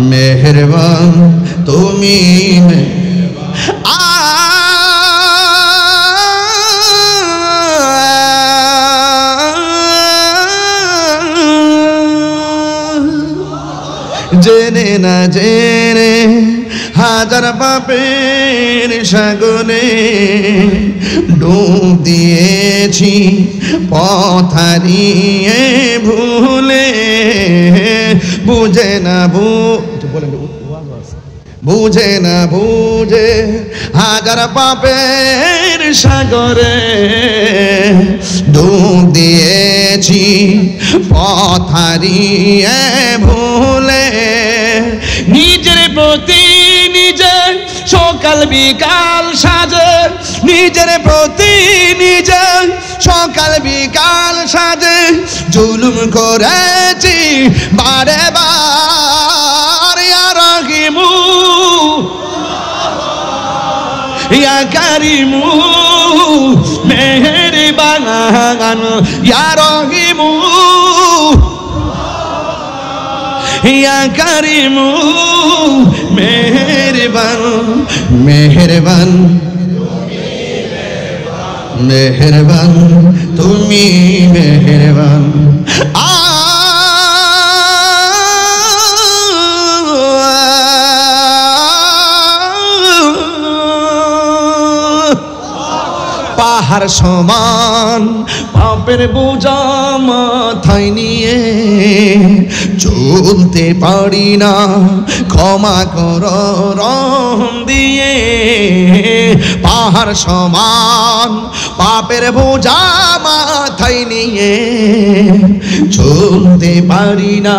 মেহেরবান তুমি। জেনে না জেনে হাজার পাপের সাগরে ডুব দিয়েছি, পথ হারিয়ে ভুলে, বুঝে না বুঝে না বুঝে হাজার পাপের সাগরে ডুব দিয়েছি, পথ হারিয়ে ভুলে। নিজের প্রতি নিজে সকাল বিকাল সাজে, নিজের প্রতি নিজে সকাল বিকাল সাজে জুলুম করেছি বারে বার। ইয়া রহিমু ইয়া করিমু মেহেরবান ইয়া রহিমু ইয়া করিমু মেহেরবান, মেহেরবান মেহেরবান তুমি মেহেরবান। পাহাড় সমান পাপের বোঝা মাথায় নিয়ে চলতে পারি না, ক্ষমা করো রহম দিয়ে। পাহাড় সমান পাপের বোঝা মাথায় নিয়ে চলতে পারি না,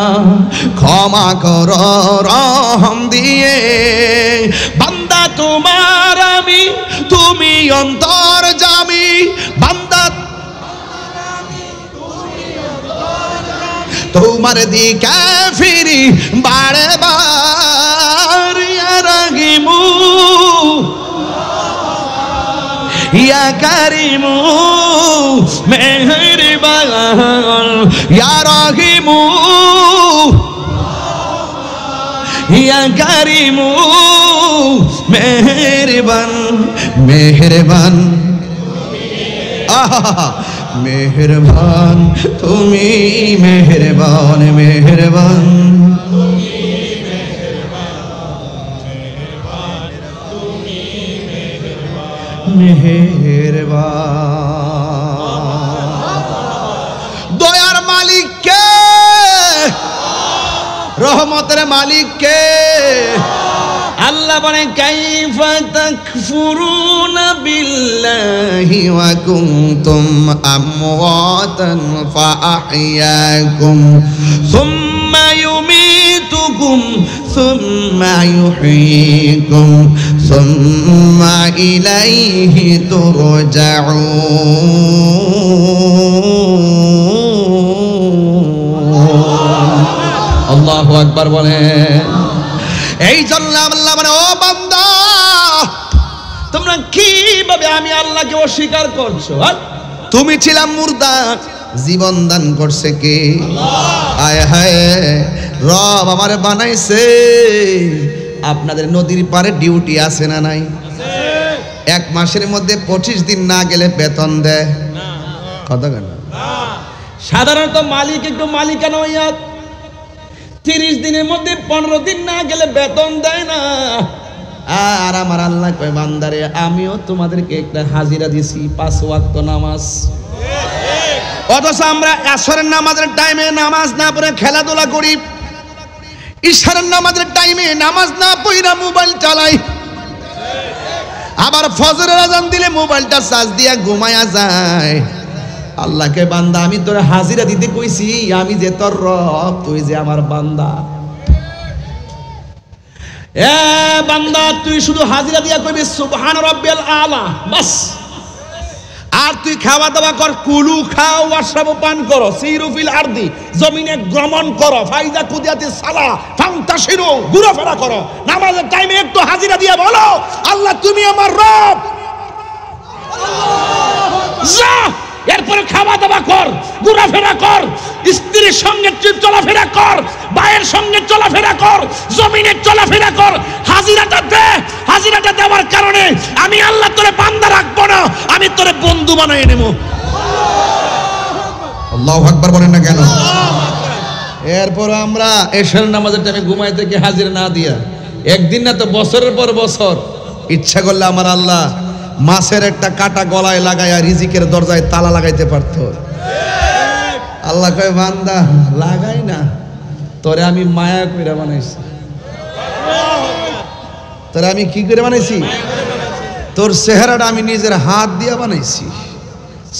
ক্ষমা করো রহম দিয়ে। বান্দা তোমার আমি, তুমি অন্তর্যামী, বান্দা তোমার দিকে ফিরি বারে বার। ইয়া রহিমু ইয়া করিমু মেহেরবান ইয়া রহিমু ইয়া করিমু মেহেরবান, মেহেরবান মেহেরবান তুমি মেহেরবান, মেহেরবান মেহেরবান। দয়ার মালিক কে? রহমতের মালিক কে? আল্লাহ বলে, কাইফা তাকফুরুনা বিল্লাহি ওয়া কুনতুম আমওয়াতান ফাআহইয়াকুম সুম্মা সুম্মা ইউমীতুকুম সুম্মা ইউহয়ীকুম সুম্মা ইলাইহি তুরজাউন। আল্লাহু আকবার বলেন। এই জন্য আল্লাহ মানে, ও বান্দা তোমরা কিভাবে আমি আল্লাহকে অস্বীকার করছো? তুমি ছিলা মুর্দা, জীবন দান করছে কে? আয় হায়, রব আমারে বানাইছে। আপনাদের নদীর পারে ডিউটি আছে না নাই? এক মাসের মধ্যে 25 দিন না গেলে বেতন দেয়? কথা কেন? সাধারণত মালিক একটু মালিকানা হইয়া 30 দিনের মধ্যে 15 দিন না গেলে বেতন দেয় না। আর আমার আল্লাহ কয়, বান্দারে আমিও তোমাদেরকে একটা হাজিরা দিছি, 5 ওয়াক্ত নামাজ। অথচ আমরা আসরের নামাজের টাইমে নামাজ না পড়ে খেলাধুলা করি, ইশারের নামাজের টাইমে নামাজ না পড়া মোবাইল চালাই, আবার ফজরের আজান দিলে মোবাইলটা চার্জ দিয়া ঘুমায়া যায়। আল্লাহকে, বান্দা আমি তোর হাজিরা দিতে কইছি, আমি যে তোর রব, তুই যে আমার বান্দা। এ বান্দা, তুই শুধু হাজিরা দিয়া কইবি সুবহান রাব্বিয়াল আলা, বাস। আর তুই খাওয়া দাওয়া কর, কুলু খাও, ওয়াশরাবু পান করো, সিরু ফিল আরদি, জমিনে ভ্রমণ করো, ফাইদা কুদিয়াতিস সালাহ ফান্তাশিরু, ঘোরাফেরা করো। নামাজের টাইমে একটু হাজিরা দিয়া বলো, আল্লাহ তুমি আমার রব। যা, এরপরে খাওয়া দাওয়া কর, ঘোরাফেরা কর, স্ত্রীর সঙ্গে চলাফেরা কর, ভাইয়ের সঙ্গে চলাফেরা কর, জমিনে চলাফেরা কর। হাজিরাটা দে। হাজিরাটা দেওয়ার কারণে আমি আল্লাহ তোরে বান্দা রাখবো না, আমি তোরে বন্ধু বানিয়ে নেব। আল্লাহু আকবার বলেন না কেন? এরপর আমরা এশার নামাজের টাইমে ঘুমাই থেকে হাজিরা না দিয়া, একদিন না তো বছরের পর বছর ইচ্ছা করলে আমার আল্লাহ মাছের একটা কাটা গলায় লাগাইয়া রিজিকের দরজায় তালা লাগাইতে পারতো। আল্লাহ কয়, বান্দা লাগাই না, তোরে আমি মায়া কইরা বানাইছি। তোরে আমি কি করে বানাইছি? তোর চেহারাটা আমি নিজের হাত দিয়া বানাইছি।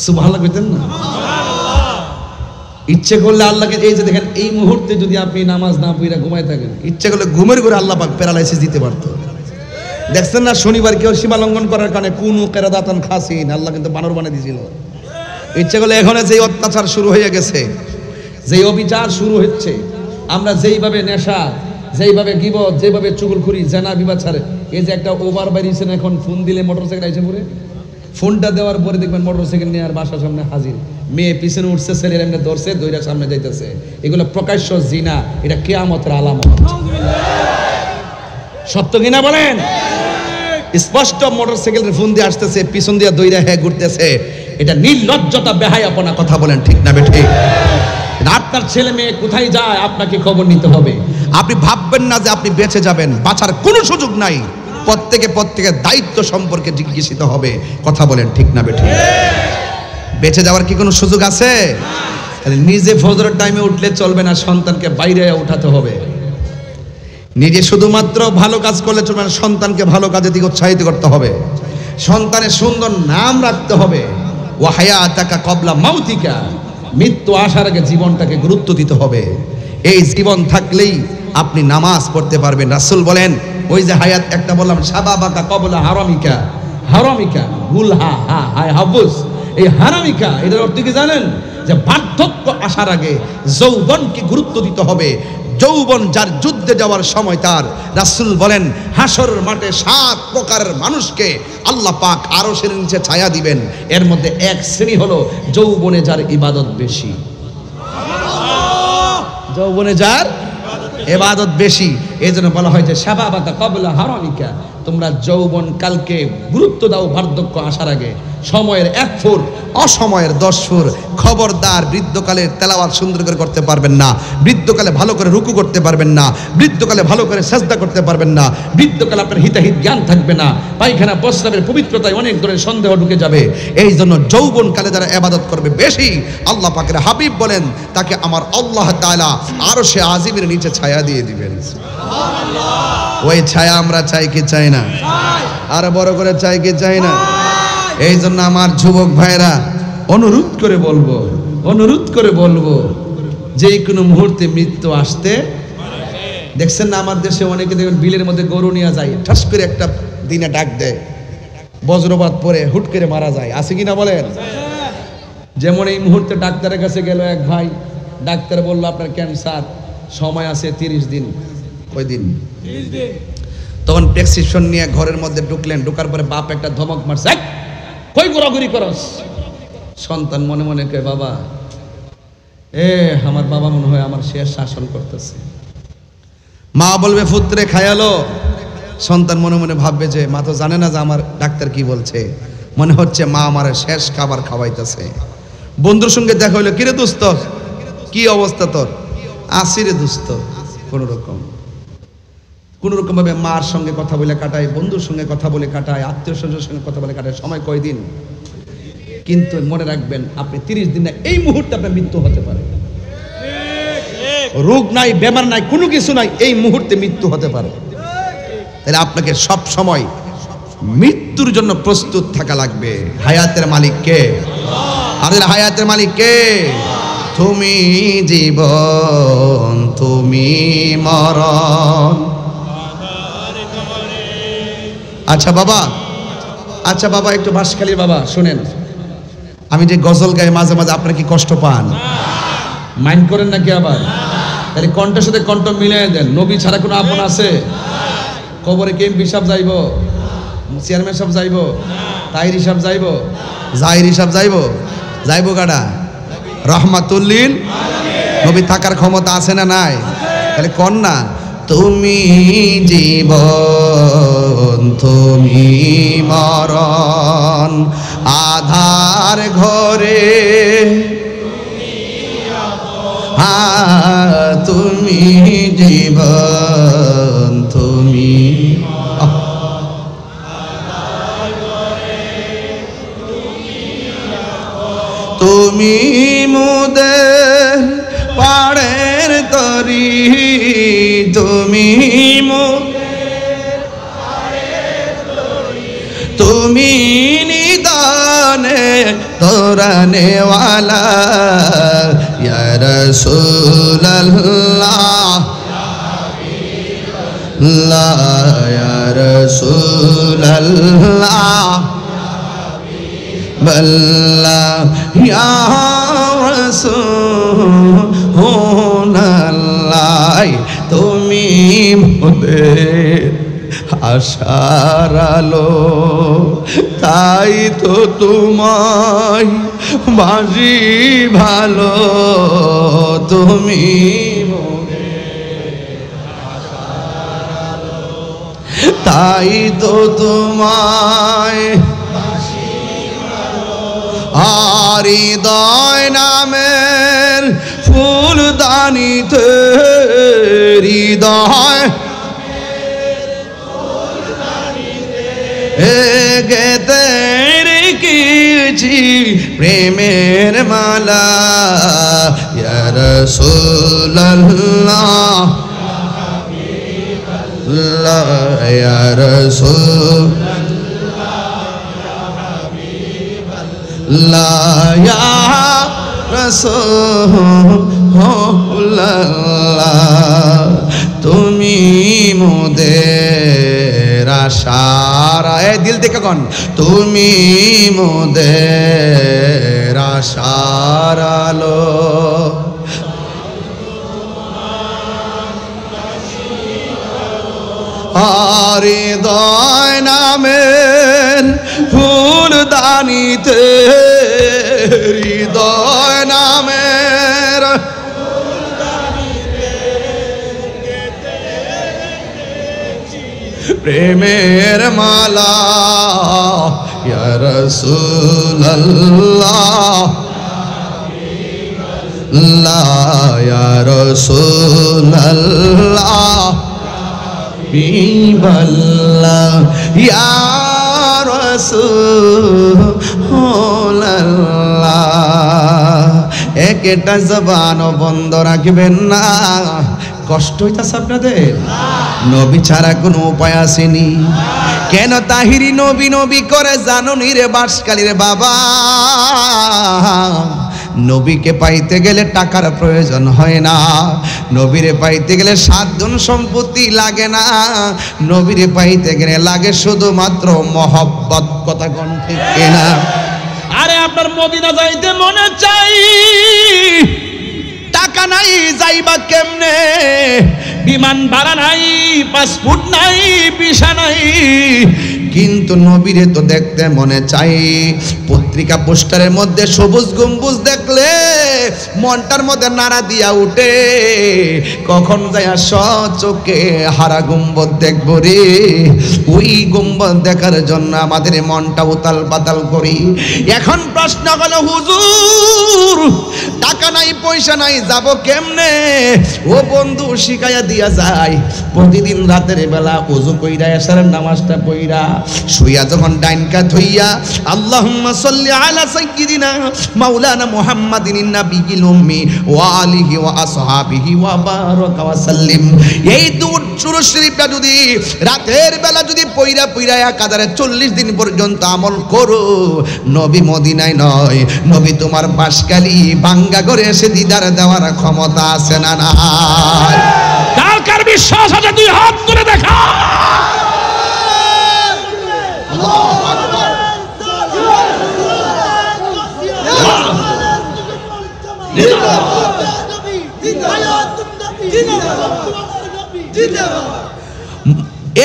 সুবহানাল্লাহ কইতেন না? ইচ্ছে করলে আল্লাহকে, এই যে দেখেন, এই মুহূর্তে যদি আপনি নামাজ না পড়া ঘুমাই থাকেন, ইচ্ছে করলে ঘুমের ঘরে আল্লাহ পাক প্যারালাইসিস দিতে পারতো। দেখছেন না, শনিবার কেউ সীমা লঙ্ঘন করার কারণে কুনু কেরাদাতান খাসিন, আল্লাহ কিন্তু বানর বানিয়ে দিয়েছিল। ইচ্ছে করলে এখন যে অত্যাচার শুরু হয়ে গেছে, যে অবিচার শুরু হচ্ছে, আমরা যেইভাবে নেশা, যেইভাবে গিবত, যেভাবে চুগলখুরি, জেনা, বিবাচার, এই যে একটা ওভার বাইরেছেন, এখন ফোন দিলে মোটরসাইকেল আইসে পড়ে, ফোনটা দেওয়ার পরে দেখবেন মোটরসাইকেল নিয়ে আর বাসার সামনে হাজির, মেয়ে পিছনে উঠছে, ছেলের এমনি ধরছে, দইরা সামনে যাইতেছে। এগুলো প্রকাশ্য জিনা, এটা কিয়ামতের আলামত। সত্য কিনা বলেন? স্পষ্ট মোটরসাইকেলের ফোন দিয়ে আসতেছে, পিছন দিয়ে দইরা হ্যাঁ ঘুরতেছে, এটা নির্লজ্জতা, বেহায়াপনা। কথা বলেন ঠিক না বেঠে? আপনার ছেলে মেয়ে কোথায় যায় আপনাকে খবর নিতে হবে। আপনি ভাববেন না যে আপনি বেঁচে যাবেন, বাঁচার কোনো সুযোগ নাই। প্রত্যেকের দায়িত্ব সম্পর্কে জিজ্ঞাসিত হবে। কথা বলেন ঠিক না বেঠে? বেঁচে যাওয়ার কি কোনো সুযোগ আছে? নিজে ফজরের টাইমে উঠলে চলবে না, সন্তানকে বাইরে উঠাতে হবে। নিজে শুধুমাত্র ভালো কাজ করলে চলবে না, সন্তানকে ভালো কাজের দিকে উৎসাহিত করতে হবে। সন্তানের সুন্দর নাম রাখতে হবে। ওয়া হায়াতাকা ক্বাবলা মাউতিকা, মৃত্যু আসার আগে জীবনটাকে গুরুত্ব দিতে হবে। এই জীবন থাকলেই আপনি নামাজ পড়তে পারবেন। রাসূল বলেন, ওই যে হায়াত একটা বললাম, শাবাবাকা ক্বাবলা হারামিকা, হারামিকা গুলহা হা হায় হাবুস, এই হারামিকা এটার অর্থ কি জানেন? যে বার্ধক্য আসার আগে যৌবনকে গুরুত্ব দিতে হবে। যৌবন যার যুদ্ধে যাওয়ার সময় তার, রাসূল বলেন হাসর মাঠে 7 প্রকারের মানুষকে আল্লাহ পাক আরশের নিচে ছায়া দিবেন। এর মধ্যে এক শ্রেণী হলো যৌবনে যার ইবাদত বেশি। যৌবনে যার ইবাদত বেশি, এই জন্য বলা হয় যে শাবাবাকা ক্বাবলা হারামিকা, তোমরা যৌবন কালকে গুরুত্ব দাও বার্ধক্য আসার আগে। সময়ের 1 ফুট, অসময়ের 10 ফুট। খবরদার, বৃদ্ধকালে তেলাওয়াত সুন্দর করে করতে পারবেন না, বৃদ্ধকালে ভালো করে রুকু করতে পারবেন না, বৃদ্ধকালে ভালো করে সেজদা করতে পারবেন না, বৃদ্ধকালে আপনার হিতাহিত জ্ঞান থাকবে না, পায়খানা প্রস্রাবের পবিত্রতায় অনেক ধরনের সন্দেহ ঢুকে যাবে। এই জন্য যৌবনকালে যারা ইবাদত করবে বেশি, আল্লাহ পাকের হাবিব বলেন তাকে আমার আল্লাহ তাআলা আরশে আজিমের নিচে ছায়া দিয়ে দিবেন। সুবহানাল্লাহ। ওই ছায়া আমরা চাই কি চাই না? আর বড় করে চাই কি চাই না? এই জন্য আমার যুবক ভাইরা অনুরোধ করে বলবো, যে কোনো মুহূর্তে মৃত্যু আসতে দেখছেন না আমার দেশে অনেকে দেখবেন বিলের মধ্যে গরু নিয়ে যায়, ঠাস করে একটা দিনে ডাক দেয়, বজ্রপাত পরে হুট করে মারা যায়, আছে কিনা বলেন? যেমন এই মুহূর্তে ডাক্তারের কাছে গেল এক ভাই, ডাক্তার বলল আপনার ক্যান্সার, সময় আছে 30 দিন। ওই দিন তখন প্রেসক্রিপশন নিয়ে ঘরের মধ্যে ঢুকলেন, ঢুকার পরে বাপ একটা ধমক মারছে, কই ঘোরাঘুরি করস? সন্তান মনে মনে কয় বাবা আমার বাবা মনে হয় আমার শেষ শাসন করতেছে। মা বলবে পুত্রে খায়ালো, সন্তান মনে মনে ভাববে যে মা তো জানে না যে আমার ডাক্তার কি বলছে, মনে হচ্ছে মা আমার শেষ খাবার খাওয়াইতেছে। বন্ধুর সঙ্গে দেখা হইলো, কিরে দোস্ত কি অবস্থা তোর? আসিরে দোস্ত, কোন রকম ভাবে মার সঙ্গে কথা বলে কাটায়, বন্ধুর সঙ্গে কথা বলে কাটায়, আত্মীয় স্বজনের সঙ্গে কথা বলে কাটায়, সময় কয়দিন। কিন্তু মনে রাখবেন আপনি 30 দিন না, এই মুহূর্তে আপনার মৃত্যু হতে পারে। রোগ নাই, বেমার নাই, কোনো কিছু নাই, এই মুহূর্তে মৃত্যু হতে পারে। তাহলে আপনাকে সব সময় মৃত্যুর জন্য প্রস্তুত থাকা লাগবে। হায়াতের মালিক কে? আমাদের হায়াতের মালিক কে? তুমি জীবন, তুমি মরণ। আচ্ছা বাবা একটু বাঁশখালীর বাবা শুনেন, আমি যে গজল গাই মাঝে মাঝে আপনারা কি কষ্ট পান? মাইন্ড করেন নাকি আবার? তাহলে কণ্ঠের সাথে কণ্ঠ মিলিয়ে দেন। নবী ছাড়া কোনো আপন আছে? কবরে কে এমপি সাহেব যাইব, চেয়ারম্যান সাহেব যাইব, তাহিরি সাহেব যাইব, জাহিরি সাহেব যাইব গাডা রহমাতুল্লিল নবী থাকার ক্ষমতা আছে না নাই? তাহলে কন না, তুমি জীবন, তুমি মরণ, আধার ঘরে তুমি জীবন, তুমি তুমি মোদের পাড়ের তরি, তুমি তুমি নিদানে তোরানে ওয়ালা ইয়া রাসূলুল্লাহ, লা ইয়া রাসূলুল্লাহ, বল্লা ইয়া রাসূলুল্লাহ, তুমি মোদের আশার আলো, তাই তো তোমায় বাজি ভালো, তুমি তাই তো তোমায় হৃদয় নামের ফুলদানিতে, হৃদয় গেতে রেখেছি প্রেমের মালা, ইয়া রাসূলুল্লাহ, ইয়া রাসূলুল্লাহ, ইয়া রাসূলুল্লাহ, তুমি মোদের আশার, দিল থেকে কন, তুমি মোদের আশার আলো, হৃদয় নামের ফুলদানিতে, হৃদয় নামের প্রেমের মালা, ইয়া রাসূলুল্লাহ, লা ইয়া রাসূলুল্লাহ, বিবাল্লাহ ইয়া রাসূলুল্লাহ। একটা জবান বন্ধ রাখবেন না। কষ্ট হইতাছে আপনাদের? নবী ছাড়া কোনো উপায় আসেনি। কেন তাহিরি নবী নবী করে জানো নি রে বাঁশখালীর বাবা? নবীকে পাইতে গেলে টাকার প্রয়োজন হয় না, নবীরে পাইতে গেলে সাধন সম্পত্তি লাগে না, নবীরে পাইতে গেলে লাগে শুধুমাত্র মহব্বত। কথা কোন ঠিক কিনা? আরে আপনার মদিনা যাইতে মনে চাই, টাকা নাই যাইবা কেমনে, বিমান ভাড়া নাই, পাসপোর্ট নাই, ভিসা নাই, কিন্তু নবীরে তো দেখতে মনে চাই। পত্রিকা পোস্টারের মধ্যে সবুজ গম্বুজ দেখলে মনটার মধ্যে নাড়া দিয়া উঠে, কখন যায় চোখে হারা গম্বুজ দেখব রে। ওই গম্বুজ দেখার জন্য আমাদের মনটা উতাল পাতাল করি। এখন প্রশ্ন হলো হুজুর টাকা নাই পয়সা নাই যাব কেমনে? ও বন্ধু শিখাইয়া দিয়া যায়, প্রতিদিন রাতের বেলা ওযু কইরা এশারের নামাজটা পড়া শুইয়া যখন ডাইন কাত হইয়া আল্লাহুম্মা সাল্লি আলা সাইয়্যিদিনা মাওলানা মুহাম্মাদিন নাবিয়িল উম্মি ওয়া আলিহি ওয়া আসহাবিহি ওয়া বারাকা ওয়া সাল্লিম, এই দুরূদ শরীফটা যদি রাতের বেলা যদি পইরা পইরা একাধারে 40 দিন পর্যন্ত আমল করো, নবী মদিনায় নয়, নবী তোমার বাসকালী বাঙ্গা করে এসে দিদার দেওয়ার ক্ষমতা আছে না নাই? কার কার বিশ্বাস আছে দুই হাত তুলে দেখা।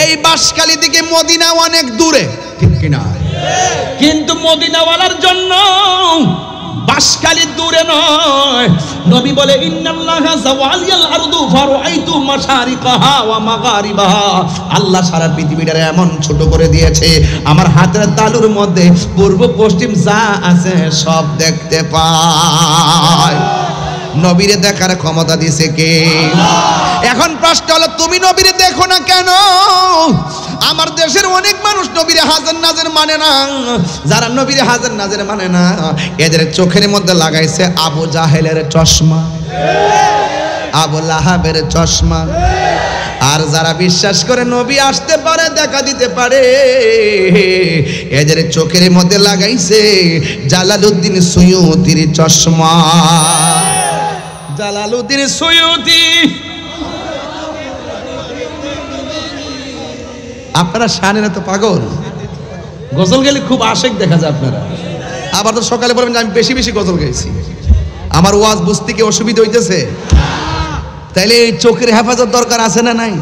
এই বাসকালী থেকে মদিনা অনেক দূরে, ঠিক কিনা? কিন্তু মদিনাওয়ালার জন্য বাসকালী দূরে নয়। নবী বলে ইন্নাল্লাহা যাওয়ালিয়াল আরদু ফারাআইতু মাশারিকাহা ওয়া মাগারিবাহা, আল্লাহ সারা পৃথিবীটা এমন ছোট করে দিয়েছে, আমার হাতের তালুর মধ্যে পূর্ব পশ্চিম যা আছে সব দেখতে পায়। নবীরে দেখার ক্ষমতা দিয়েছে কে? এখন প্রশ্ন হলো তুমি নবীরে দেখো না কেন? আমার দেশের অনেক মানুষ নবীরে হাজার নাজের মানে না। যারা নবীরে হাজার নাজের মানে না, এদের চোখের মধ্যে লাগাইছে আবু জাহেলের চশমা, আবু লাহাবের চশমা। আর যারা বিশ্বাস করে নবী আসতে পারে, দেখা দিতে পারে, এদের চোখের মধ্যে লাগাইছে জালালউদ্দিন সুয়ুতির চশমা। Jalaluddin Suyuti. আপনারা শানের এত পাগল, গজল গেলে খুব আশেক দেখা যায় আপনারা। আবার তো সকালে বলবেন যে আমি বেশি বেশি গজল গাইছি, আমার ওয়াজ বুঝতে কি অসুবিধা হইতেছে? তাইলে এই চোখের হেফাজত দরকার আছে না নাই?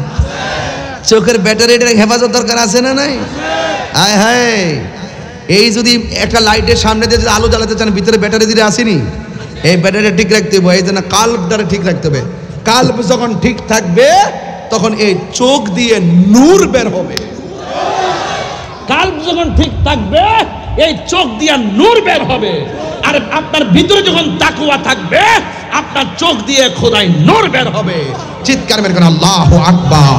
চোখের ব্যাটারির হেফাজত দরকার আছে না নাই? আয় হায়, এই যদি একটা লাইটের সামনে দিয়ে যদি আলো জ্বালাতে চান, ভিতরে ব্যাটারি দিলে আসেনি, এই ব্যাটারি ঠিক রাখতে হবে, এই জন্য কাল্বটারে ঠিক রাখতে হবে। কাল্ব যখন ঠিক থাকবে তখন এই চোখ দিয়ে নূর বের হবে। কাল্ব যখন ঠিক থাকবে এই চোখ দিয়ে নূর বের হবে। আর আপনার ভিতরে যখন তাকওয়া থাকবে আপনার চোখ দিয়ে খোদাই নূর বের হবে। চিৎকার মেরে কোন আল্লাহু আকবার।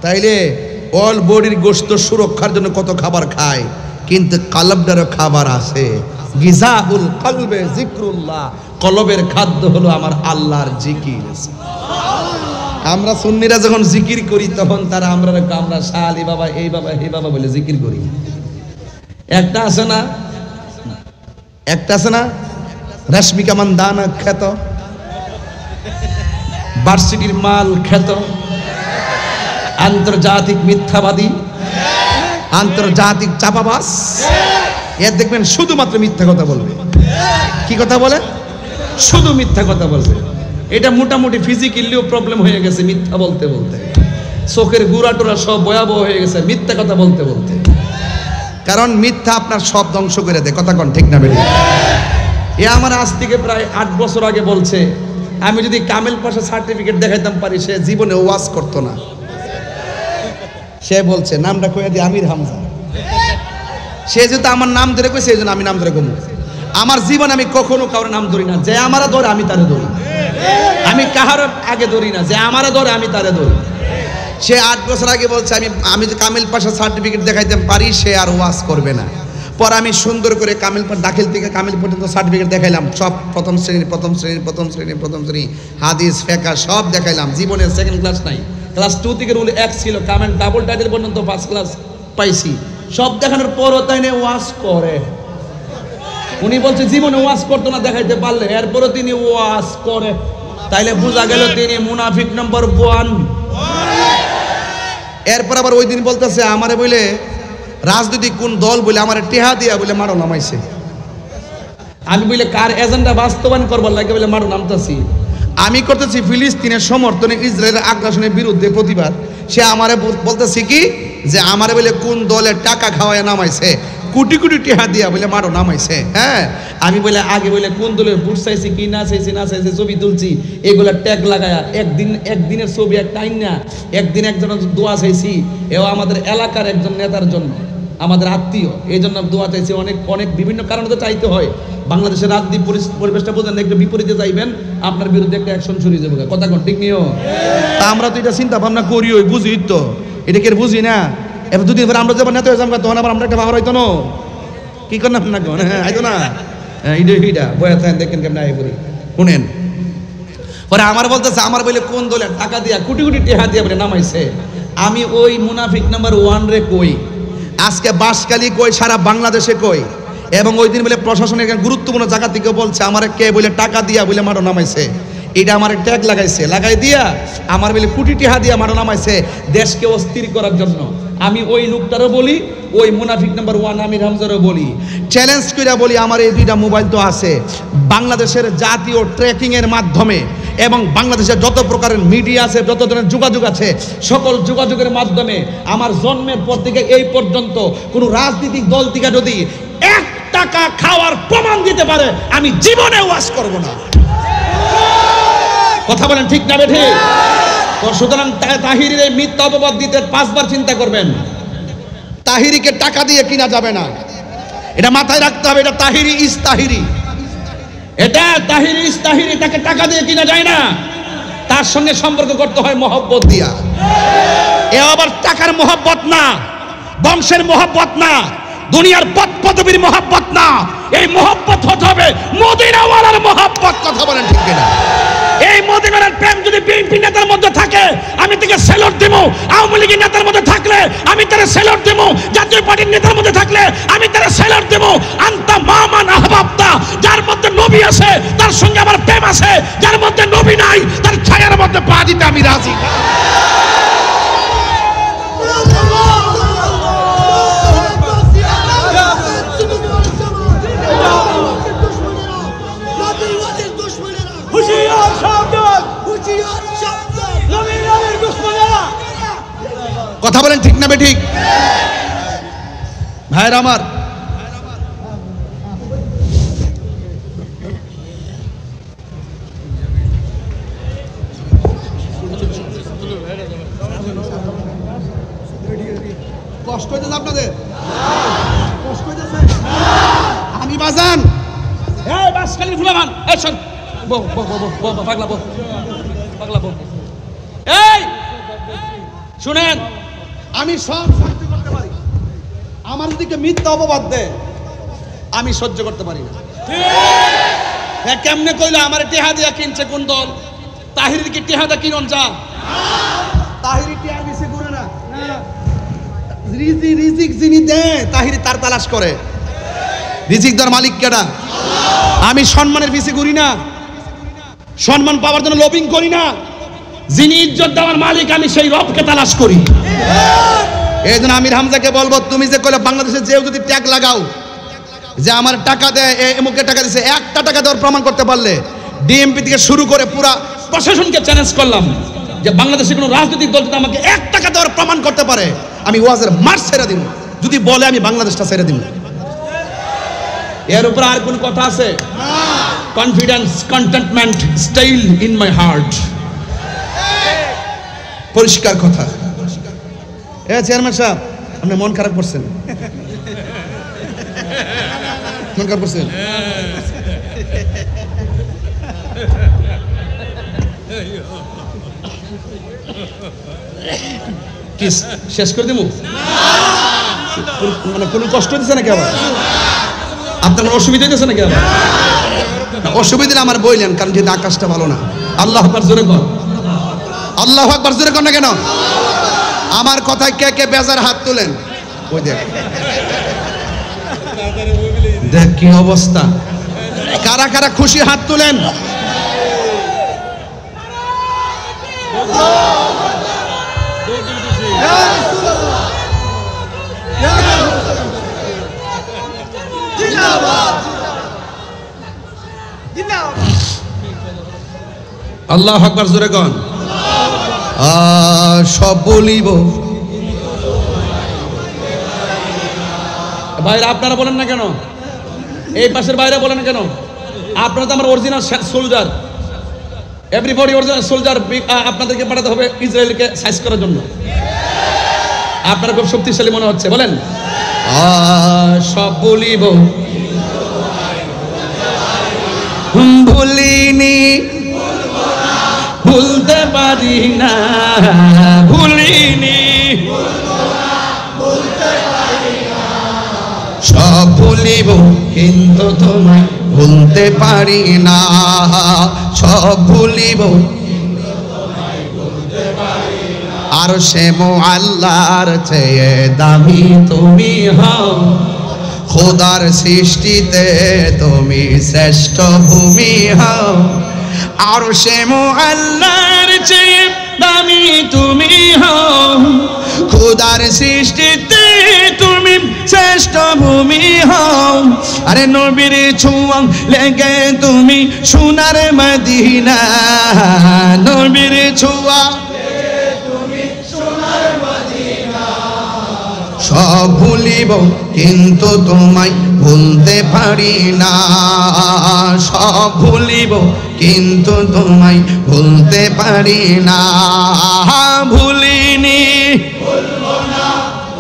তাইলে অল বডির গোশত সুরক্ষার জন্য কত খাবার খায়, কিন্তু কলবটারও খাবার আছে। গিজাউল কলবে জিক্রুল্লাহ, কলবের খাদ্য হলো আমার আল্লাহর জিকির। আমরা সুন্নিরা যখন জিকির করি তখন তারা আমরা শাহ আলী বাবা, এই বাবা, হে বাবা বলে জিকির করি। একটা আছে না রশ্মিকা মান্দানা খ্যাত, ভার্সিটির মাল খ্যাত, আন্তর্জাতিক মিথ্যাবাদী, আন্তর্জাতিক চাপাবাজ, এর দেখবেন শুধুমাত্র মিথ্যা কথা বলবে। কি কথা বলে? শুধু মিথ্যা কথা বলবে। এটা মোটামুটি ফিজিক্যালিও প্রবলেম হয়ে গেছে মিথ্যা বলতে বলতে, চোখের গুড়া টোরা সব ভয়াবহ হয়ে গেছে মিথ্যা কথা বলতে বলতে। কারণ মিথ্যা আপনার সব ধ্বংস করে দেয়। কথা কোন ঠিক না বেরিয়ে? এ আমার আজ থেকে প্রায় 8 বছর আগে বলছে, আমি যদি কামেল পাশা সার্টিফিকেট দেখাইতাম পারি, সে জীবনে ওয়াজ করতো না। সে বলছে নামটা কইয়া দি আমির হামজা, সে যেহেতু আমার নাম ধরে কই, সেই জন্য আমি নাম ধরে কমু। আমার জীবন আমি কখনো কারোর নাম ধরি না, যে আমারা ধরে আমি তারে ধরি। আমি কাহার আগে ধরি না, যে আমারা ধরে আমি তারে ধরি। সে 8 বছর আগে বলছে আমি যে কামিল পাশা সার্টিফিকেট দেখাইতে পারি, সে আর ওয়াজ করবে না। পর আমি সুন্দর করে কামিল দাখিল থেকে কামিল পর্যন্ত সার্টিফিকেট দেখাইলাম, সব প্রথম শ্রেণী হাদিস ফিকহ সব দেখাইলাম। জীবনে সেকেন্ড ক্লাস নাই, ক্লাস 2 থেকে রুল 1 ছিল, কামিল ডাবল টাইটেল পর্যন্ত ফার্স্ট ক্লাস পাইছি। সব দেখানোর পরও তাই না ওয়াজ করে। উনি বলছে জীবনে ওয়াজ করতো না দেখাইতে পারলে, এরপরও তিনি ওয়াজ করে, তাইলে বোঝা গেল তিনি মুনাফিক নম্বর 1। এরপর আবার ওই দিন বলতেছে আমারে বলে রাজনৈতিক কোন দল বলে আমার টেহা দিয়া বলে মারো নামাইছে। আমি বলে কার এজেন্ডা বাস্তবায়ন করবার লাগে বলে মারো নামতাছি। আমি করতেছি ফিলিস্তিনের সমর্থনে ইসরায়েলের আগ্রাসনের বিরুদ্ধে প্রতিবাদ। সে আমারে বলতেছে কি যে আমারে বলে কোন দলের টাকা খাওয়ায় নামাইছে, কোটি কোটি টেহা দিয়া বলে মারো নামাইছে। হ্যাঁ, আমি বলে আগে বলে কোন দলের ভোট চাইছি কি না চাইছি না চাইছি ছবি তুলছি, এগুলা ট্যাগ লাগায়া একদিনের ছবি একটা আইন না, একদিন একজনের দোয়া চাইছি, এও আমাদের এলাকার একজন নেতার জন্য, আমাদের আত্মীয়, এই জন্য দোয়া চাইছি। অনেক অনেক বিভিন্ন কারণে তো চাইতে হয়। বাংলাদেশের রাজনীতি পরিবেশটা বোঝেন না, একটু বিপরীতে যাইবেন আপনার বিরুদ্ধে একটা অ্যাকশন শুরু হয়ে যাবে। কথা কোন ঠিক নিও, তা আমরা তো এটা চিন্তা ভাবনা করি, ওই বুঝি তো, এটা কে বুঝি না। এবার দুদিন পরে আমরা যখন নেতা হয়ে যাবো তখন আবার আমরা একটা ভাবার হইতো না, কি করলাম না কোন, হ্যাঁ আইতো না, এইটা বয়া থাকেন দেখেন কেমন আই করি শুনেন। পরে আমার বলতেছে আমার বলে কোন দলে টাকা দিয়া কোটি কোটি টেহা দিয়া বলে নামাইছে। আমি ওই মুনাফিক নাম্বার 1 রে কই, আজকে বাঁশখালী কই, সারা বাংলাদেশে কই, এবং ওই দিন বলে প্রশাসনের গুরুত্বপূর্ণ জায়গা থেকে বলছে আমার কে বলে টাকা দিয়া বলে মারো নামাইছে। এটা আমার ট্যাগ লাগাইছে, লাগাই দিয়া আমার বলে কোটি টেহা দিয়া মারো নামাইছে দেশকে অস্থির করার জন্য। আমি ওই লোকটারও বলি, ওই মুনাফিক নাম্বার 1 আমির হামজারও বলি, চ্যালেঞ্জ কইরা বলি আমার এই দুইটা মোবাইল তো আছে, বাংলাদেশের জাতীয় ট্র্যাকিং এর মাধ্যমে এবং বাংলাদেশের যত প্রকারের মিডিয়া আছে, যত ধরনের যোগাযোগ আছে, সকল যোগাযোগের মাধ্যমে আমার জন্মের পর থেকে এই পর্যন্ত কোন রাজনৈতিক দল থেকে যদি 1 টাকা খাওয়ার প্রমাণ দিতে পারে আমি জীবনে ওয়াজ করব না। কথা বলেন ঠিক না বেঠি? তো সুতরাং তাহিরির এই মিথ্যা অপবাদ দিতে 5 বার চিন্তা করবেন। তাহিরিকে টাকা দিয়ে কিনা যাবে না, এটা মাথায় রাখতে হবে। এটা তাহিরি ইস তাহিরি, এটা তাহিরি ইস তাহিরি, তাকে টাকা দিয়ে কিনা যায় না, তার সঙ্গে সম্পর্ক করতে হয় মহব্বত দিয়া। এ আবার টাকার মহব্বত না, বংশের মহব্বত না, দুনিয়ার পদ পদবীর মহব্বত না, এই মহব্বত হতে হবে মদিনাওয়ালার মহব্বত। কথা বলেন ঠিক কিনা? এই মদিনার প্রেম যদি বিএনপি নেতার মধ্যে থাকে আমি তাকে সেলুট দেব, আওয়ামী লীগের নেতার মধ্যে থাকলে আমি তাকে সেলুট দেব, জাতীয় পার্টির নেতার মধ্যে থাকলে আমি তাকে সেলুট দেব। আনতা মামান আহবাবতা, যার মধ্যে নবী আছে তার সঙ্গে আমার প্রেম আছে, যার মধ্যে নবী নাই তার ছায়ার মধ্যে পা দিতে আমি রাজি। কথা বলেন ঠিক না বেঠিক? ভাইরা আমার, কষ্ট হইতেছে আপনাদের? কষ্ট হইতেছে? আমি বাজান এই বাসখালীর ফুলামান, এই শোন, পাগলা বল, পাগলা বল, এই শুনেন, আমি সব সহ্য করতে পারি, আমার যদি মিথ্যা অপবাদ দেয় আমি সহ্য করতে পারি না। কেমনে কইলে আমার টেহা দিয়া কিনছে কোন দল? তাহিরির কি টেহা দিয়া কিনন যা? তাহিরি টেহা দিছে করে না, রিজিক যিনি দেয় তাহিরি তার তালাশ করে। রিজিক দেওয়ার মালিক কেডা? আমি সম্মানের পিছে ঘুরি না, সম্মান পাওয়ার জন্য লবিং করি না, যিনি ইজ্জত দেওয়ার মালিক আমি সেই রবকে তালাশ করি। এই জন্য আমির হামজাকে বলবো, তুমি যে কইলে বাংলাদেশে যেও যদি ট্যাগ লাগাও যে আমার টাকা দেয়, এমুকে টাকা দিছে, একটা টাকা দেওয়ার প্রমাণ করতে পারলে ডিএমপি থেকে শুরু করে পুরা প্রশাসনকে চ্যালেঞ্জ করলাম যে বাংলাদেশে কোনো রাজনৈতিক দল যদি আমাকে 1 টাকা দেওয়ার প্রমাণ করতে পারে আমি ওয়াজের মার ছেড়ে দিব, যদি বলে আমি বাংলাদেশটা ছেড়ে দিব। এর উপর আর কোন কথা আছে? Confidence, contentment, style in my heart, পরিষ্কার কথা। চেয়ারম্যান সাহেব আপনি মন খারাপ করছেন, মন খারাপ করছেন? কি শেষ করে দেবো? মানে কোনো কষ্ট দিচ্ছে নাকি আবার? আপনার কোনো অসুবিধা দিচ্ছে নাকি আবার? অসুবিধা আমার বললেন, কারণ যেহেতু আকাশটা ভালো না। আল্লাহ আকবার জোরে কর, আল্লাহ আকবার জোরে কর না কেন? আমার কথায় কে কে বেজার হাত তোলেন? ওই দেখ দেখ কি অবস্থা। কারা কারা খুশি হাত তুলেন। আল্লাহু আকবার, জোরে কোন। সব বলিব। ভাইরা আপনারা বলেন না কেন? এই পাশের বাইরে বলেন কেন? আপনারা তো আমার original soldier, everybody original soldier. আপনাদেরকে পাঠাতে হবে ইসরায়েলকে সাইজ করার জন্য। আপনারা খুব শক্তিশালী মনে হচ্ছে, বলেন সব বলিব। ভুলিনি, ভুলতে পারি না, ভুলিনি, সব ভুলিব কিন্তু তোমায় ভুলতে পারি না। সব ভুলিব আর সে আল্লাহর চেয়ে দামি তুমি হও। খোদার সৃষ্টিতে তুমি শ্রেষ্ঠ ভূমি হও। আর সে আল্লাহর চেয়ে দামি তুমি হও। খোদার সৃষ্টিতে তুমি শ্রেষ্ঠ ভূমি হও। আরে নবীর ছোঁয়া লেগে তুমি সোনার মদিনা। নবীর ছোঁয়া সব ভুলিব কিন্তু তোমায় ভুলতে পারি না। সব ভুলিব কিন্তু তোমায় ভুলতে পারি না। ভুলিনি, ভুলবো না,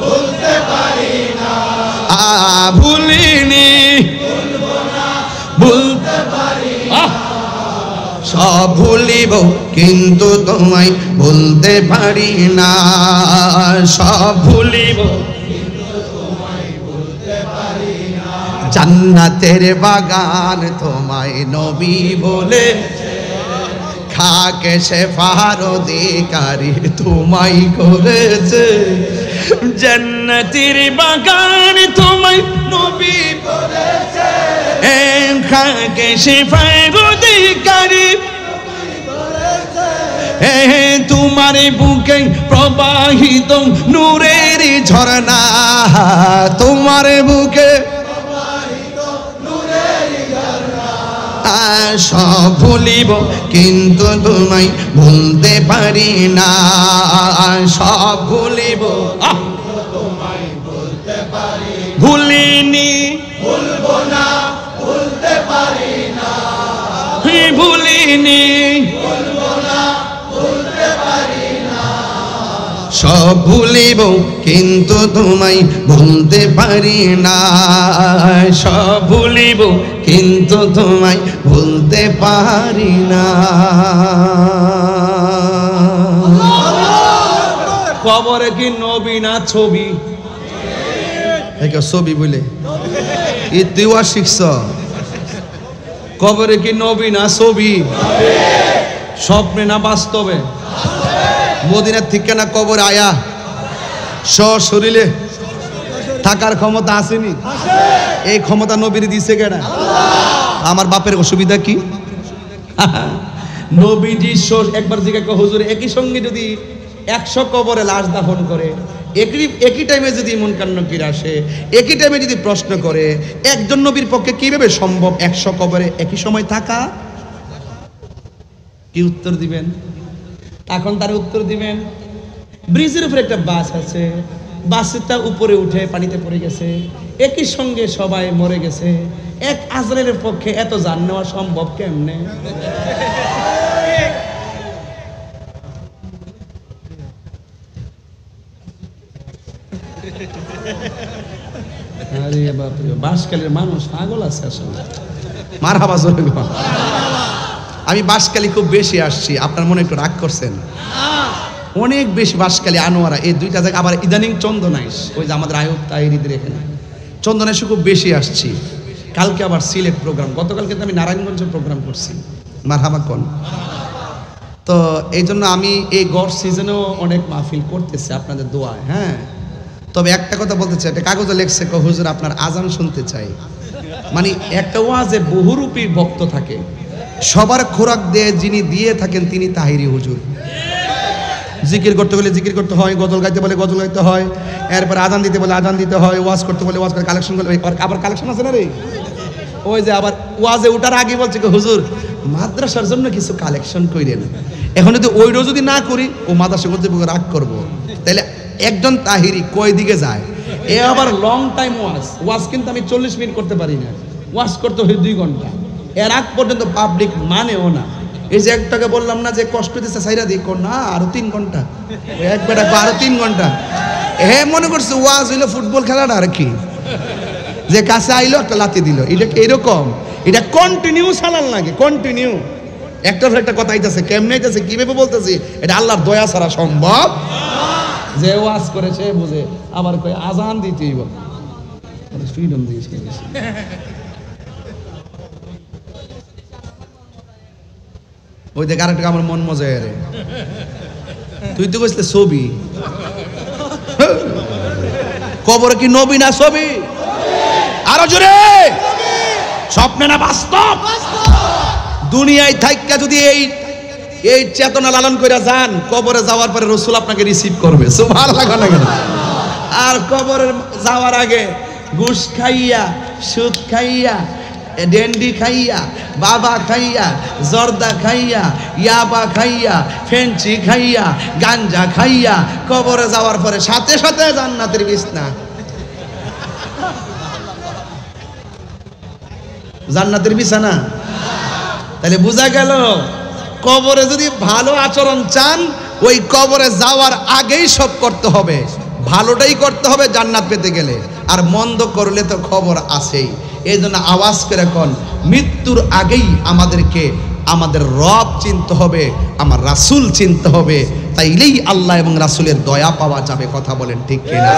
ভুলতে পারি না। ভুলিনি, ভুলবো না, ভুলতে পারি না। সব ভুলিব কিন্তু তোমায় ভুলতে পারি না। সব ভুলিব জান্নাতের বাগান তোমায় নবী বলে। খাকে সে ফার অধিকারী তোমায় করেছে। জান্নাতের বাগান তোমায় নবী বলেছে। খাকে সে ফার অধিকারী তোমার বুকে প্রবাহিত নূরের ঝরনা। তোমার বুকে সব ভুলিব কিন্তু তোমায় ভুলতে পারি না। সব ভুলিব ভুলিনি, ভুলবো না, ভুলতে পারি না। ভুলিনি, ভুলবো না, ভুলতে পারি না। সব ভুলিব কিন্তু তোমায় ভুলতে পারি না। সব ভুলিব কিন্তু তোমায় ভুলতে পারি না। কবরে কি নবী না ছবি? ছবি বলে তুইও শিখছ। কবরে কি নবী না ছবি? স্বপ্নে না বাস্তবে? মদিনার থেকে না কবর আয়া শরীরে থাকার ক্ষমতা আসেনি? এই ক্ষমতা নবীর দিছে কেনা? আমার বাপের অসুবিধা কি? নবীজি একবার জিজ্ঞাসা হুজুর, একই সঙ্গে যদি 100 কবরে লাশ দাফন করে, একই টাইমে যদি মন কান্নকির আসে, একই টাইমে যদি প্রশ্ন করে, একজন নবীর পক্ষে কিভাবে সম্ভব 100 কবরে একই সময় থাকা? কি উত্তর দিবেন? এখন তার উত্তর দিবেন, ব্রিজের উপরে একটা বাস আছে, বাসটা উপরে উঠে পানিতে পড়ে গেছে, একই সঙ্গে সবাই মরে গেছে, এক আজরাইলের পক্ষে এত জান নেওয়া সম্ভব কেমনে? আরে বাপরে, বাঁশখালীর মানুষ পাগল আছে আসলে। মারহাবা জোরে গো। আমি বাঁশখালী খুব বেশি আসছি, আপনার মনে একটু রাগ করছেন? অনেক বেশি বাঁশখালী, আনোয়ারা, এই দুইটা জায়গা। আবার ইদানিং চন্দনাইশ, ওই যে আমাদের আয়ুব তাহিরিদের এখানে চন্দনাইশে খুব বেশি আসছি। কালকে আবার সিলেট প্রোগ্রাম, গতকালকে তো আমি নারায়ণগঞ্জে প্রোগ্রাম করছি। মারহাবা কোন। তো এই জন্য আমি এই গড় সিজনেও অনেক মাহফিল করতেছি আপনাদের দোয়ায়। হ্যাঁ, তবে একটা কথা বলতে চাই, একটা কাগজে লেখছে হুজুর আপনার আজান শুনতে চাই। মানে একটা ওয়াজে বহুরূপী ভক্ত থাকে, সবার খোরাক দিয়ে যিনি দিয়ে থাকেন তিনি তাহিরি হুজুর। জিকির করতে বলে জিকির করতে হয়, গজল গাইতে বলে গজল গাইতে হয়, এরপর আজান দিতে বলে আজান দিতে হয়, ওয়াজ করতে বলে ওয়াজ করে, কালেকশন করলে আবার কালেকশন আছে না রে। ওই যে আবার ওয়াজে উঠার আগে বলছে হুজুর মাদ্রাসার জন্য কিছু কালেকশন কইরেন। এখন যদি ওইটাও যদি না করি ও মাদ্রাসা কর্তৃপক্ষ রাগ করবো। তাহলে একজন তাহিরি কয় দিকে যায়? এ আবার লং টাইম ওয়াজ কিন্তু আমি 40 মিনিট করতে পারি না, ওয়াজ করতে হয় 2 ঘন্টা। এর আগ পর্যন্ত পাবলিক মানেও না। এই যে একটাকে বললাম না যে কষ্ট দিচ্ছে সাইরা দিই, না আরো 3 ঘন্টা, একবার আরো 3 ঘন্টা। হে মনে করছে ওয়াজ হইলো ফুটবল খেলাটা আর কি, যে কাছে আইলো একটা লাথি দিল। এটা এরকম, এটা কন্টিনিউ চালান লাগে, কন্টিনিউ। একটার একটা কথা আইতাছে, কেমনে আইতাছে, কিভাবে বলতেছি, এটা আল্লাহর দয়া ছাড়া সম্ভব। যে ওয়াজ করে সে বুঝে, আবার কই আজান দিতেই বল, ফ্রিডম দিয়েছে। ওই দেখ আরেকটা আমার মন মজা রে, তুই তো কইছিলে ছবি, কবর কি নবী না ছবি? আরো জোরে, স্বপ্নে না বাস্তব? দুনিয়ায় থাইকা যদি এই চেতনা লালন করে যান, কবরে যাওয়ার পরে রসুল আপনাকে রিসিভ করবে। সুবহানাল্লাহ না কেন? আর কবরে যাওয়ার আগে ঘুষ খাইয়া, সুদ খাইয়া, ডেন্ডি খাইয়া, বাবা খাইয়া, জর্দা খাইয়া, ইয়াবা খাইয়া, ফেঞ্চি খাইয়া, গাঞ্জা খাইয়া কবরে যাওয়ার পরে সাথে সাথে জান্নাতের বিছনা, জান্নাতের বিছানা। তাহলে বোঝা গেল কবরে যদি ভালো আচরণ চান, ওই কবরে যাওয়ার আগেই সব করতে হবে, ভালোটাই করতে হবে জান্নাত পেতে গেলে। আর মন্দ করলে তো খবর আছেই। এই জন্য আওয়াজ করে কোন, মৃত্যুর আগেই আমাদেরকে আমাদের রব চিনতে হবে, আমার রাসূল চিনতে হবে, তাইলেই আল্লাহ এবং রাসূলের দয়া পাওয়া যাবে। কথা বলেন ঠিক কিনা?